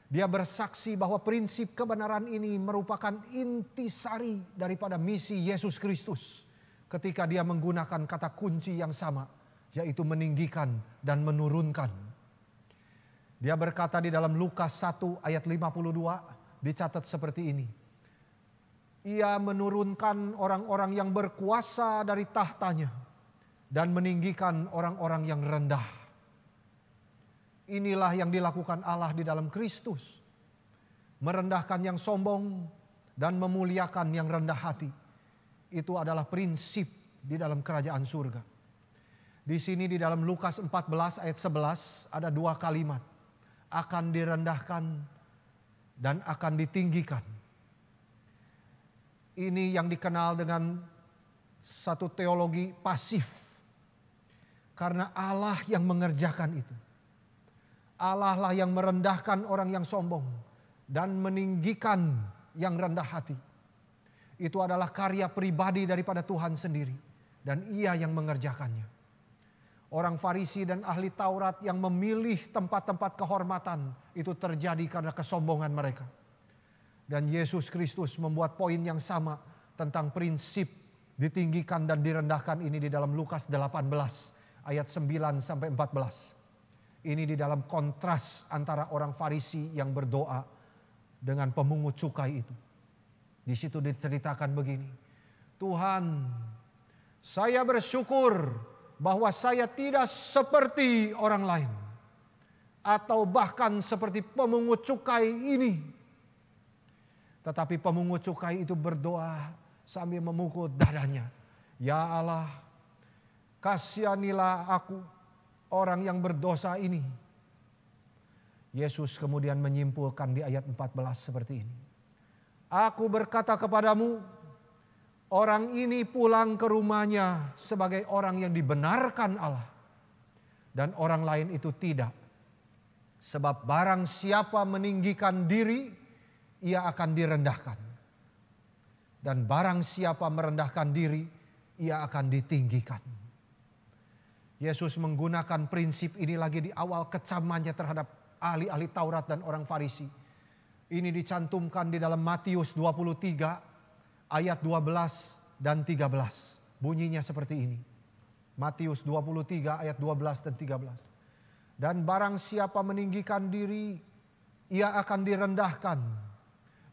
Dia bersaksi bahwa prinsip kebenaran ini merupakan intisari daripada misi Yesus Kristus. Ketika dia menggunakan kata kunci yang sama, yaitu meninggikan dan menurunkan. Dia berkata di dalam Lukas 1 ayat 52, dicatat seperti ini. Ia menurunkan orang-orang yang berkuasa dari tahtanya dan meninggikan orang-orang yang rendah. Inilah yang dilakukan Allah di dalam Kristus. Merendahkan yang sombong dan memuliakan yang rendah hati. Itu adalah prinsip di dalam kerajaan surga. Di sini di dalam Lukas 14 ayat 11 ada dua kalimat. Akan direndahkan dan akan ditinggikan. Ini yang dikenal dengan satu teologi pasif. Karena Allah yang mengerjakan itu. Allah lah yang merendahkan orang yang sombong. Dan meninggikan yang rendah hati. Itu adalah karya pribadi daripada Tuhan sendiri. Dan ia yang mengerjakannya. Orang Farisi dan ahli Taurat yang memilih tempat-tempat kehormatan. Itu terjadi karena kesombongan mereka. Dan Yesus Kristus membuat poin yang sama tentang prinsip ditinggikan dan direndahkan ini di dalam Lukas 18 ayat 9 sampai 14. Ini di dalam kontras antara orang Farisi yang berdoa dengan pemungut cukai itu. Di situ diceritakan begini. Tuhan, saya bersyukur bahwa saya tidak seperti orang lain. Atau bahkan seperti pemungut cukai ini. Tetapi pemungut cukai itu berdoa sambil memukul dadanya. Ya Allah, kasihanilah aku, orang yang berdosa ini. Yesus kemudian menyimpulkan di ayat 14 seperti ini. Aku berkata kepadamu, orang ini pulang ke rumahnya sebagai orang yang dibenarkan Allah. Dan orang lain itu tidak. Sebab barang siapa meninggikan diri, ia akan direndahkan. Dan barang siapa merendahkan diri, ia akan ditinggikan. Yesus menggunakan prinsip ini lagi di awal kecamannya terhadap ahli-ahli Taurat dan orang Farisi. Ini dicantumkan di dalam Matius 23 ayat 12 dan 13. Bunyinya seperti ini. Matius 23 ayat 12 dan 13. Dan barang siapa meninggikan diri, ia akan direndahkan.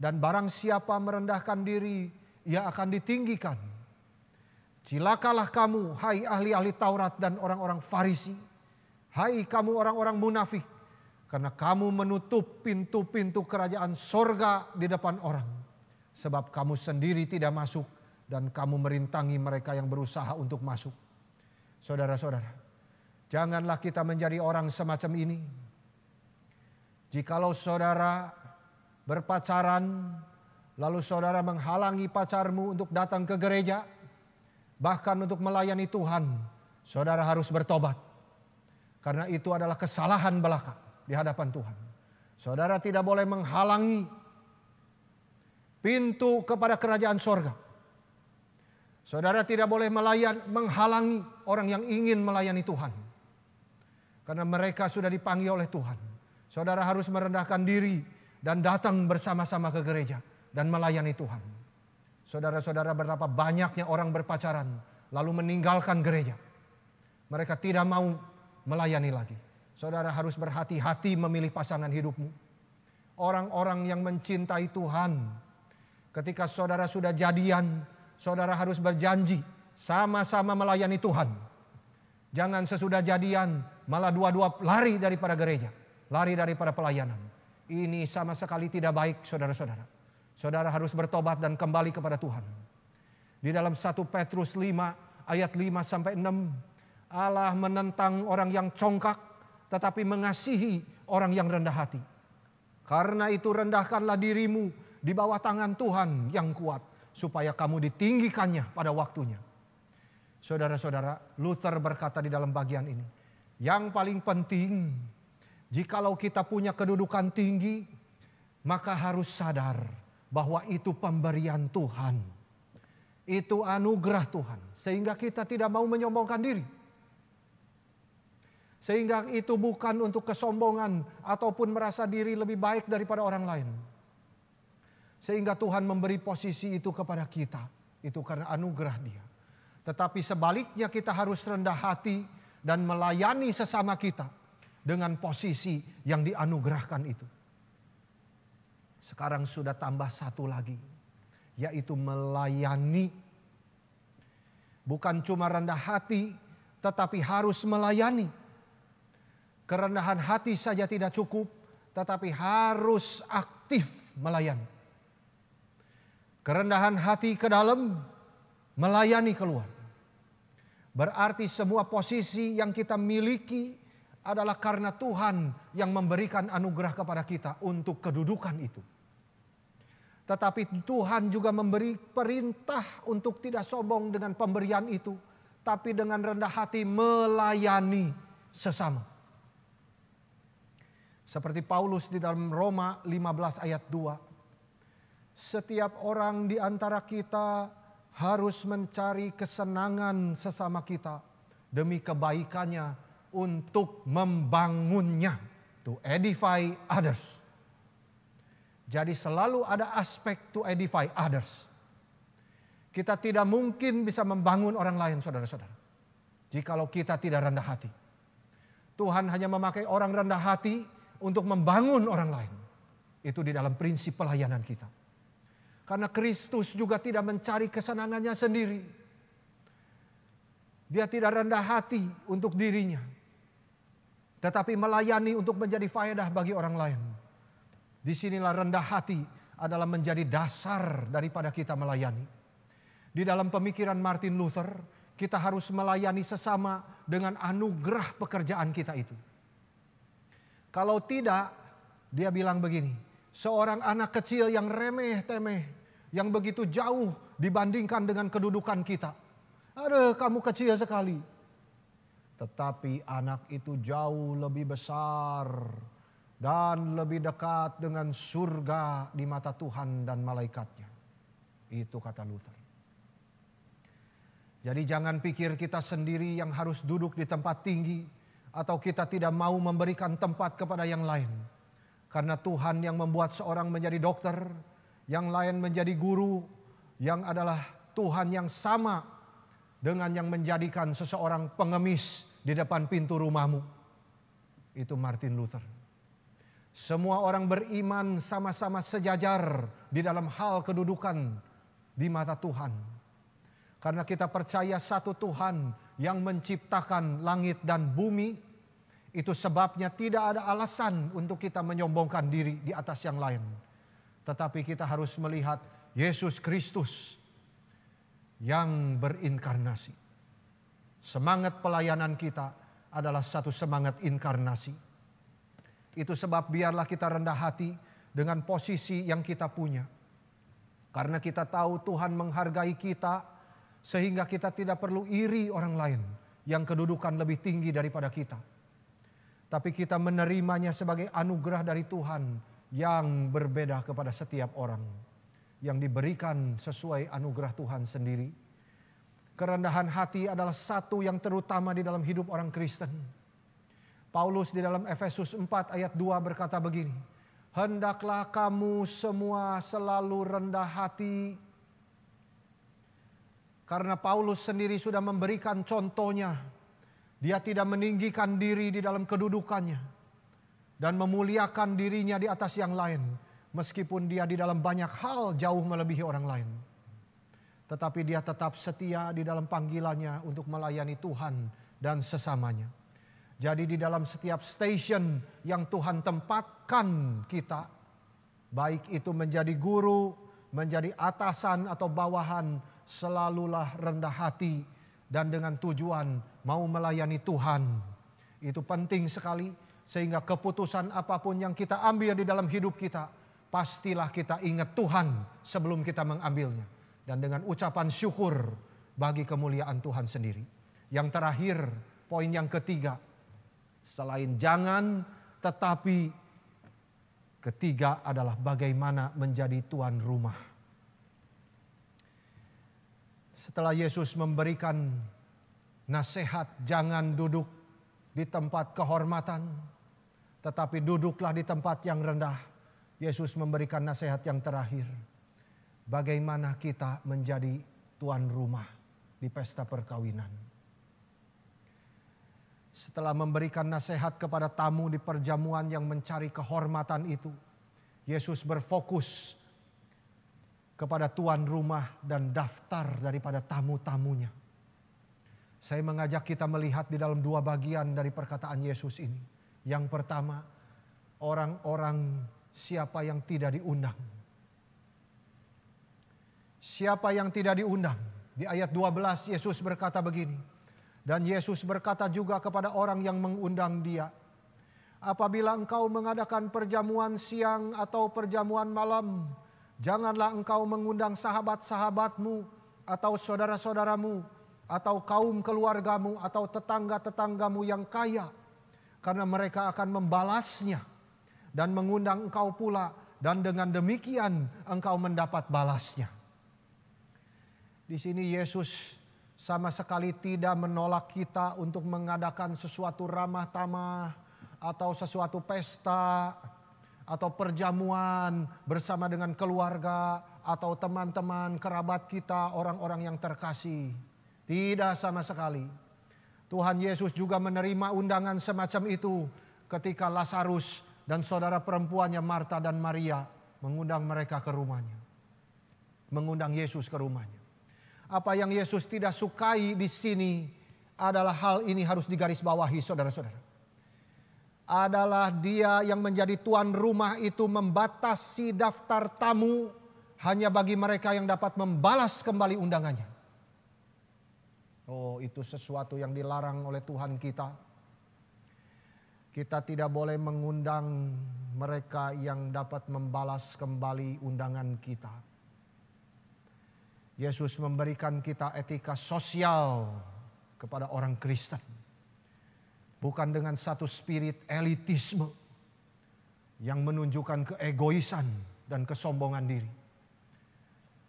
Dan barang siapa merendahkan diri, ia akan ditinggikan. Cilakalah kamu, hai ahli-ahli Taurat dan orang-orang Farisi. Hai kamu orang-orang munafik, karena kamu menutup pintu-pintu kerajaan sorga di depan orang. Sebab kamu sendiri tidak masuk dan kamu merintangi mereka yang berusaha untuk masuk. Saudara-saudara, janganlah kita menjadi orang semacam ini. Jikalau saudara berpacaran, lalu saudara menghalangi pacarmu untuk datang ke gereja, bahkan untuk melayani Tuhan, saudara harus bertobat. Karena itu adalah kesalahan belaka di hadapan Tuhan. Saudara tidak boleh menghalangi pintu kepada kerajaan sorga. Saudara tidak boleh menghalangi orang yang ingin melayani Tuhan. Karena mereka sudah dipanggil oleh Tuhan. Saudara harus merendahkan diri dan datang bersama-sama ke gereja dan melayani Tuhan. Saudara-saudara, betapa banyaknya orang berpacaran lalu meninggalkan gereja. Mereka tidak mau melayani lagi. Saudara harus berhati-hati memilih pasangan hidupmu. Orang-orang yang mencintai Tuhan, ketika saudara sudah jadian, saudara harus berjanji sama-sama melayani Tuhan. Jangan sesudah jadian malah dua-dua lari daripada gereja, lari daripada pelayanan. Ini sama sekali tidak baik, saudara-saudara. Saudara harus bertobat dan kembali kepada Tuhan. Di dalam 1 Petrus 5 ayat 5 sampai 6, Allah menentang orang yang congkak tetapi mengasihi orang yang rendah hati. Karena itu rendahkanlah dirimu di bawah tangan Tuhan yang kuat, supaya kamu ditinggikannya pada waktunya. Saudara-saudara, Luther berkata di dalam bagian ini, yang paling penting, jikalau kita punya kedudukan tinggi, maka harus sadar bahwa itu pemberian Tuhan. Itu anugerah Tuhan. Sehingga kita tidak mau menyombongkan diri. Sehingga itu bukan untuk kesombongan ataupun merasa diri lebih baik daripada orang lain. Sehingga Tuhan memberi posisi itu kepada kita. Itu karena anugerah Dia. Tetapi sebaliknya kita harus rendah hati dan melayani sesama kita dengan posisi yang dianugerahkan itu. Sekarang sudah tambah satu lagi, yaitu melayani. Bukan cuma rendah hati, tetapi harus melayani. Kerendahan hati saja tidak cukup, tetapi harus aktif melayani. Kerendahan hati ke dalam, melayani keluar. Berarti semua posisi yang kita miliki adalah karena Tuhan yang memberikan anugerah kepada kita untuk kedudukan itu. Tetapi Tuhan juga memberi perintah untuk tidak sombong dengan pemberian itu, tapi dengan rendah hati melayani sesama. Seperti Paulus di dalam Roma 15 ayat 2. Setiap orang di antara kita harus mencari kesenangan sesama kita demi kebaikannya untuk membangunnya. To edify others. Jadi selalu ada aspek to edify others. Kita tidak mungkin bisa membangun orang lain, saudara-saudara, jikalau kita tidak rendah hati. Tuhan hanya memakai orang rendah hati untuk membangun orang lain. Itu di dalam prinsip pelayanan kita. Karena Kristus juga tidak mencari kesenangannya sendiri. Dia tidak rendah hati untuk dirinya, tetapi melayani untuk menjadi faedah bagi orang lain. Disinilah rendah hati adalah menjadi dasar daripada kita melayani. Di dalam pemikiran Martin Luther, kita harus melayani sesama dengan anugerah pekerjaan kita itu. Kalau tidak, dia bilang begini, seorang anak kecil yang remeh-temeh, yang begitu jauh dibandingkan dengan kedudukan kita. Aduh, kamu kecil sekali. Tetapi anak itu jauh lebih besar dan lebih dekat dengan surga di mata Tuhan dan malaikatnya. Itu kata Luther. Jadi jangan pikir kita sendiri yang harus duduk di tempat tinggi, atau kita tidak mau memberikan tempat kepada yang lain. Karena Tuhan yang membuat seorang menjadi dokter, yang lain menjadi guru, yang adalah Tuhan yang sama dengan yang menjadikan seseorang pengemis di depan pintu rumahmu. Itu Martin Luther. Semua orang beriman sama-sama sejajar di dalam hal kedudukan di mata Tuhan. Karena kita percaya satu Tuhan yang menciptakan langit dan bumi. Itu sebabnya tidak ada alasan untuk kita menyombongkan diri di atas yang lain. Tetapi kita harus melihat Yesus Kristus yang berinkarnasi. Semangat pelayanan kita adalah satu semangat inkarnasi. Itu sebab biarlah kita rendah hati dengan posisi yang kita punya. Karena kita tahu Tuhan menghargai kita sehingga kita tidak perlu iri orang lain yang kedudukan lebih tinggi daripada kita. Tapi kita menerimanya sebagai anugerah dari Tuhan yang berbeda kepada setiap orang. Yang diberikan sesuai anugerah Tuhan sendiri. Kerendahan hati adalah satu yang terutama di dalam hidup orang Kristen. Paulus di dalam Efesus 4 ayat 2 berkata begini. Hendaklah kamu semua selalu rendah hati. Karena Paulus sendiri sudah memberikan contohnya. Dia tidak meninggikan diri di dalam kedudukannya dan memuliakan dirinya di atas yang lain, meskipun dia di dalam banyak hal jauh melebihi orang lain. Tetapi dia tetap setia di dalam panggilannya untuk melayani Tuhan dan sesamanya. Jadi di dalam setiap station yang Tuhan tempatkan kita, baik itu menjadi guru, menjadi atasan atau bawahan, selalulah rendah hati dan dengan tujuan mau melayani Tuhan. Itu penting sekali sehingga keputusan apapun yang kita ambil di dalam hidup kita, pastilah kita ingat Tuhan sebelum kita mengambilnya. Dan dengan ucapan syukur bagi kemuliaan Tuhan sendiri. Yang terakhir, poin yang ketiga. Selain jangan, tetapi ketiga adalah bagaimana menjadi tuan rumah. Setelah Yesus memberikan nasihat, jangan duduk di tempat kehormatan, tetapi duduklah di tempat yang rendah. Yesus memberikan nasihat yang terakhir. Bagaimana kita menjadi tuan rumah di pesta perkawinan. Setelah memberikan nasihat kepada tamu di perjamuan yang mencari kehormatan itu, Yesus berfokus kepada tuan rumah dan daftar daripada tamu-tamunya. Saya mengajak kita melihat di dalam dua bagian dari perkataan Yesus ini. Yang pertama, orang-orang siapa yang tidak diundang. Siapa yang tidak diundang? Di ayat 12 Yesus berkata begini. Dan Yesus berkata juga kepada orang yang mengundang dia. Apabila engkau mengadakan perjamuan siang atau perjamuan malam, janganlah engkau mengundang sahabat-sahabatmu atau saudara-saudaramu atau kaum keluargamu atau tetangga-tetanggamu yang kaya. Karena mereka akan membalasnya dan mengundang engkau pula. Dan dengan demikian engkau mendapat balasnya. Di sini Yesus sama sekali tidak menolak kita untuk mengadakan sesuatu ramah tamah atau sesuatu pesta atau perjamuan bersama dengan keluarga atau teman-teman kerabat kita, orang-orang yang terkasih. Tidak sama sekali. Tuhan Yesus juga menerima undangan semacam itu ketika Lazarus dan saudara perempuannya Marta dan Maria mengundang mereka ke rumahnya. Mengundang Yesus ke rumahnya. Apa yang Yesus tidak sukai di sini adalah hal ini harus digarisbawahi saudara-saudara. Adalah dia yang menjadi tuan rumah itu membatasi daftar tamu hanya bagi mereka yang dapat membalas kembali undangannya. Oh, itu sesuatu yang dilarang oleh Tuhan kita. Kita tidak boleh mengundang mereka yang dapat membalas kembali undangan kita. Yesus memberikan kita etika sosial kepada orang Kristen. Bukan dengan satu spirit elitisme yang menunjukkan keegoisan dan kesombongan diri.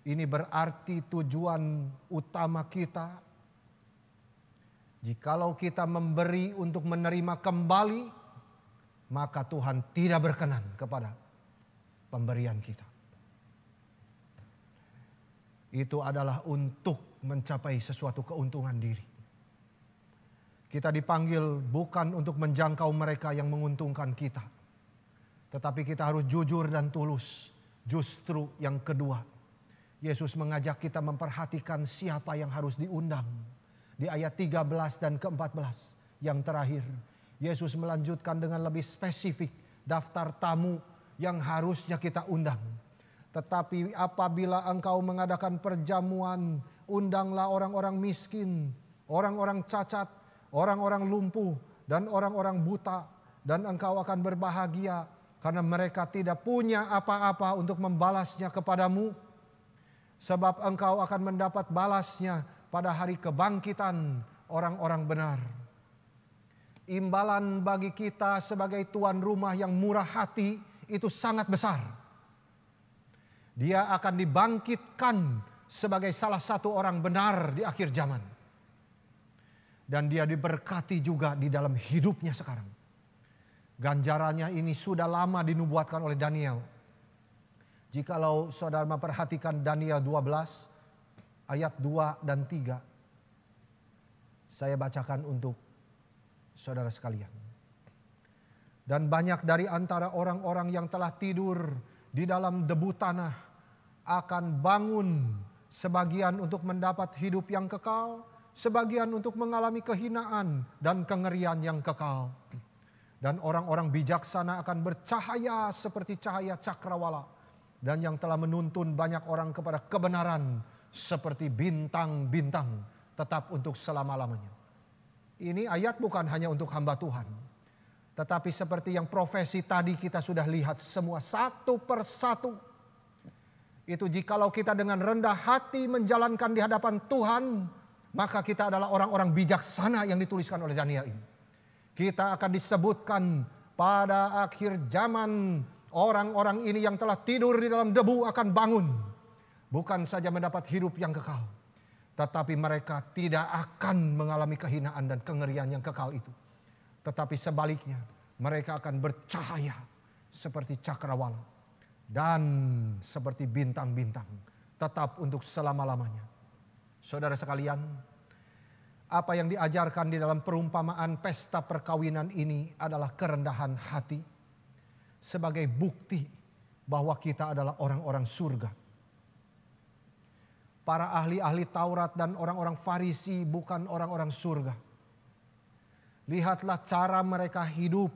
Ini berarti tujuan utama kita. Jikalau kita memberi untuk menerima kembali, maka Tuhan tidak berkenan kepada pemberian kita. Itu adalah untuk mencapai sesuatu keuntungan diri. Kita dipanggil bukan untuk menjangkau mereka yang menguntungkan kita, tetapi kita harus jujur dan tulus. Justru yang kedua, Yesus mengajak kita memperhatikan siapa yang harus diundang. Di ayat 13 dan ke-14 yang terakhir, Yesus melanjutkan dengan lebih spesifik daftar tamu yang harusnya kita undang. Tetapi apabila engkau mengadakan perjamuan, undanglah orang-orang miskin, orang-orang cacat, orang-orang lumpuh, dan orang-orang buta. Dan engkau akan berbahagia karena mereka tidak punya apa-apa untuk membalasnya kepadamu. Sebab engkau akan mendapat balasnya pada hari kebangkitan orang-orang benar. Imbalan bagi kita sebagai tuan rumah yang murah hati itu sangat besar. Dia akan dibangkitkan sebagai salah satu orang benar di akhir zaman. Dan dia diberkati juga di dalam hidupnya sekarang. Ganjarannya ini sudah lama dinubuatkan oleh Daniel. Jikalau saudara memperhatikan Daniel 12 ayat 2 dan 3. Saya bacakan untuk saudara sekalian. Dan banyak dari antara orang-orang yang telah tidur di dalam debu tanah akan bangun, sebagian untuk mendapat hidup yang kekal, sebagian untuk mengalami kehinaan dan kengerian yang kekal. Dan orang-orang bijaksana akan bercahaya seperti cahaya cakrawala, dan yang telah menuntun banyak orang kepada kebenaran seperti bintang-bintang tetap untuk selama-lamanya. Ini ayat bukan hanya untuk hamba Tuhan, tetapi seperti yang profesi tadi kita sudah lihat semua satu persatu. Itu jikalau kita dengan rendah hati menjalankan di hadapan Tuhan, maka kita adalah orang-orang bijaksana yang dituliskan oleh Daniel ini. Kita akan disebutkan pada akhir zaman, orang-orang ini yang telah tidur di dalam debu akan bangun. Bukan saja mendapat hidup yang kekal, tetapi mereka tidak akan mengalami kehinaan dan kengerian yang kekal itu. Tetapi sebaliknya, mereka akan bercahaya seperti cakrawala dan seperti bintang-bintang, tetap untuk selama-lamanya. Saudara sekalian, apa yang diajarkan di dalam perumpamaan pesta perkawinan ini adalah kerendahan hati sebagai bukti bahwa kita adalah orang-orang surga. Para ahli-ahli Taurat dan orang-orang Farisi bukan orang-orang surga. Lihatlah cara mereka hidup.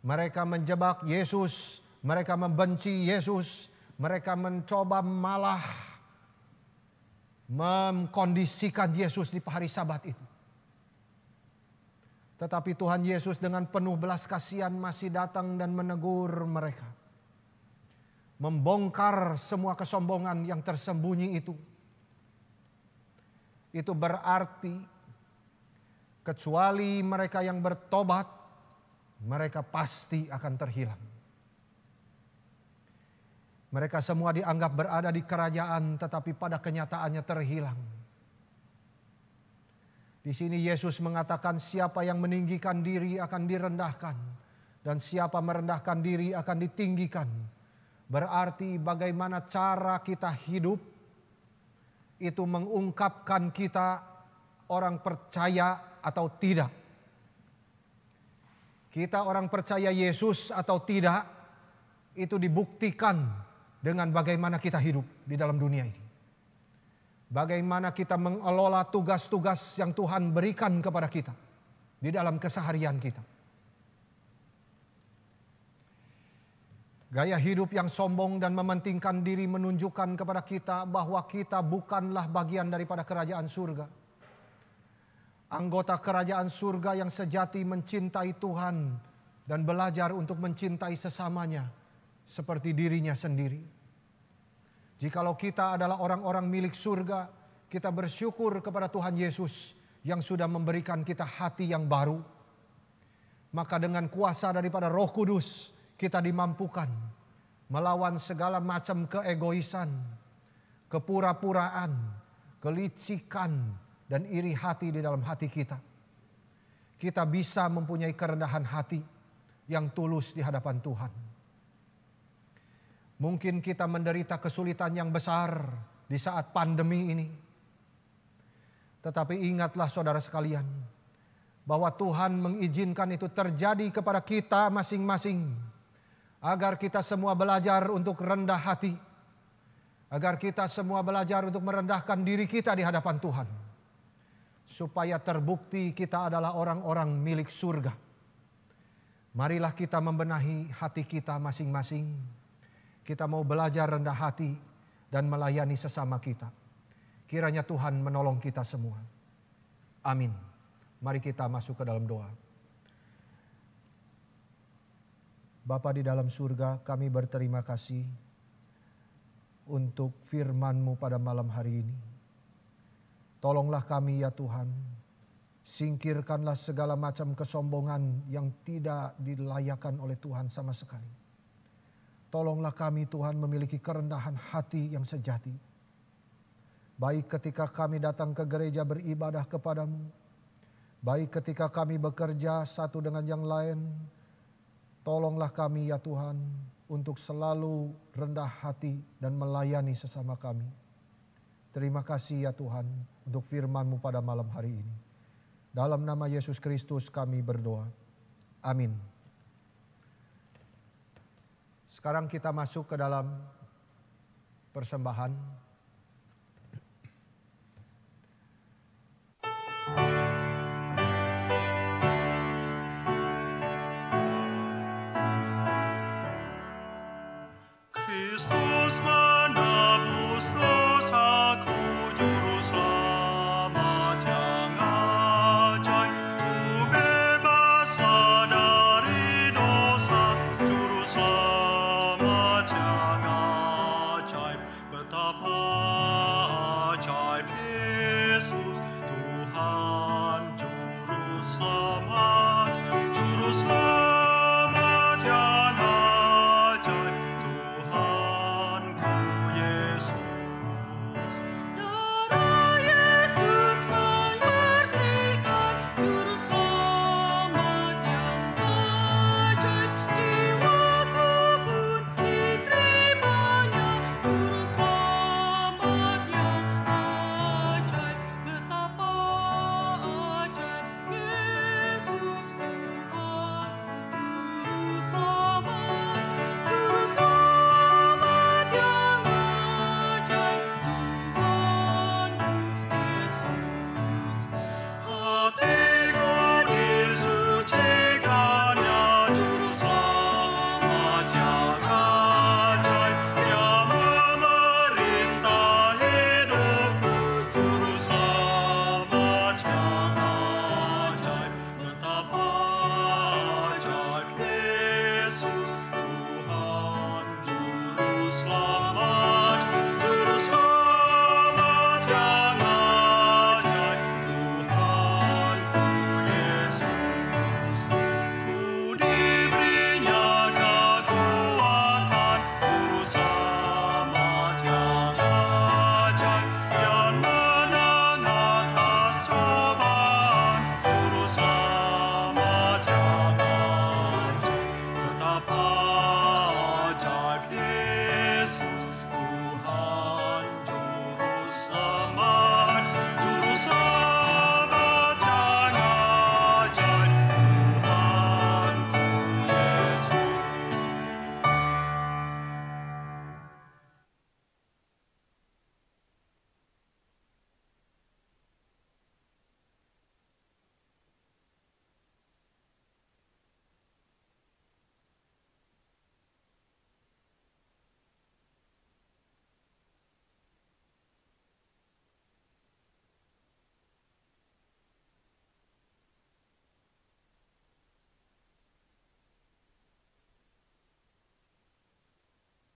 Mereka menjebak Yesus, mereka membenci Yesus, mereka mencoba malah mengkondisikan Yesus di hari Sabat itu. Tetapi Tuhan Yesus dengan penuh belas kasihan masih datang dan menegur mereka. Membongkar semua kesombongan yang tersembunyi itu. Itu berarti kecuali mereka yang bertobat, mereka pasti akan terhilang. Mereka semua dianggap berada di kerajaan, tetapi pada kenyataannya terhilang. Di sini Yesus mengatakan siapa yang meninggikan diri akan direndahkan, dan siapa merendahkan diri akan ditinggikan. Berarti bagaimana cara kita hidup itu mengungkapkan kita orang percaya atau tidak. Kita orang percaya Yesus atau tidak itu dibuktikan dengan bagaimana kita hidup di dalam dunia ini. Bagaimana kita mengelola tugas-tugas yang Tuhan berikan kepada kita di dalam keseharian kita. Gaya hidup yang sombong dan mementingkan diri menunjukkan kepada kita bahwa kita bukanlah bagian daripada kerajaan surga. Anggota kerajaan surga yang sejati mencintai Tuhan dan belajar untuk mencintai sesamanya seperti dirinya sendiri. Jikalau kita adalah orang-orang milik surga, kita bersyukur kepada Tuhan Yesus yang sudah memberikan kita hati yang baru. Maka dengan kuasa daripada Roh Kudus, kita dimampukan melawan segala macam keegoisan, kepura-puraan, kelicikan, dan iri hati di dalam hati kita. kita bisa mempunyai kerendahan hati yang tulus di hadapan Tuhan. Mungkin kita menderita kesulitan yang besar di saat pandemi ini. Tetapi ingatlah saudara sekalian, bahwa Tuhan mengizinkan itu terjadi kepada kita masing-masing, agar kita semua belajar untuk rendah hati, agar kita semua belajar untuk merendahkan diri kita di hadapan Tuhan, supaya terbukti kita adalah orang-orang milik surga. Marilah kita membenahi hati kita masing-masing. Kita mau belajar rendah hati dan melayani sesama kita. Kiranya Tuhan menolong kita semua. Amin. Mari kita masuk ke dalam doa. Bapa di dalam surga, kami berterima kasih untuk firman-Mu pada malam hari ini. Tolonglah kami ya Tuhan, singkirkanlah segala macam kesombongan yang tidak dilayakan oleh Tuhan sama sekali. Tolonglah kami Tuhan memiliki kerendahan hati yang sejati. Baik ketika kami datang ke gereja beribadah kepadamu, baik ketika kami bekerja satu dengan yang lain, tolonglah kami ya Tuhan untuk selalu rendah hati dan melayani sesama kami. Terima kasih ya Tuhan untuk firman-Mu pada malam hari ini. Dalam nama Yesus Kristus kami berdoa. Amin. Sekarang kita masuk ke dalam persembahan. Kristus menebus dosaku, juru selamat yang ajaib. Ku bebaslah dari dosa, juru selamat yang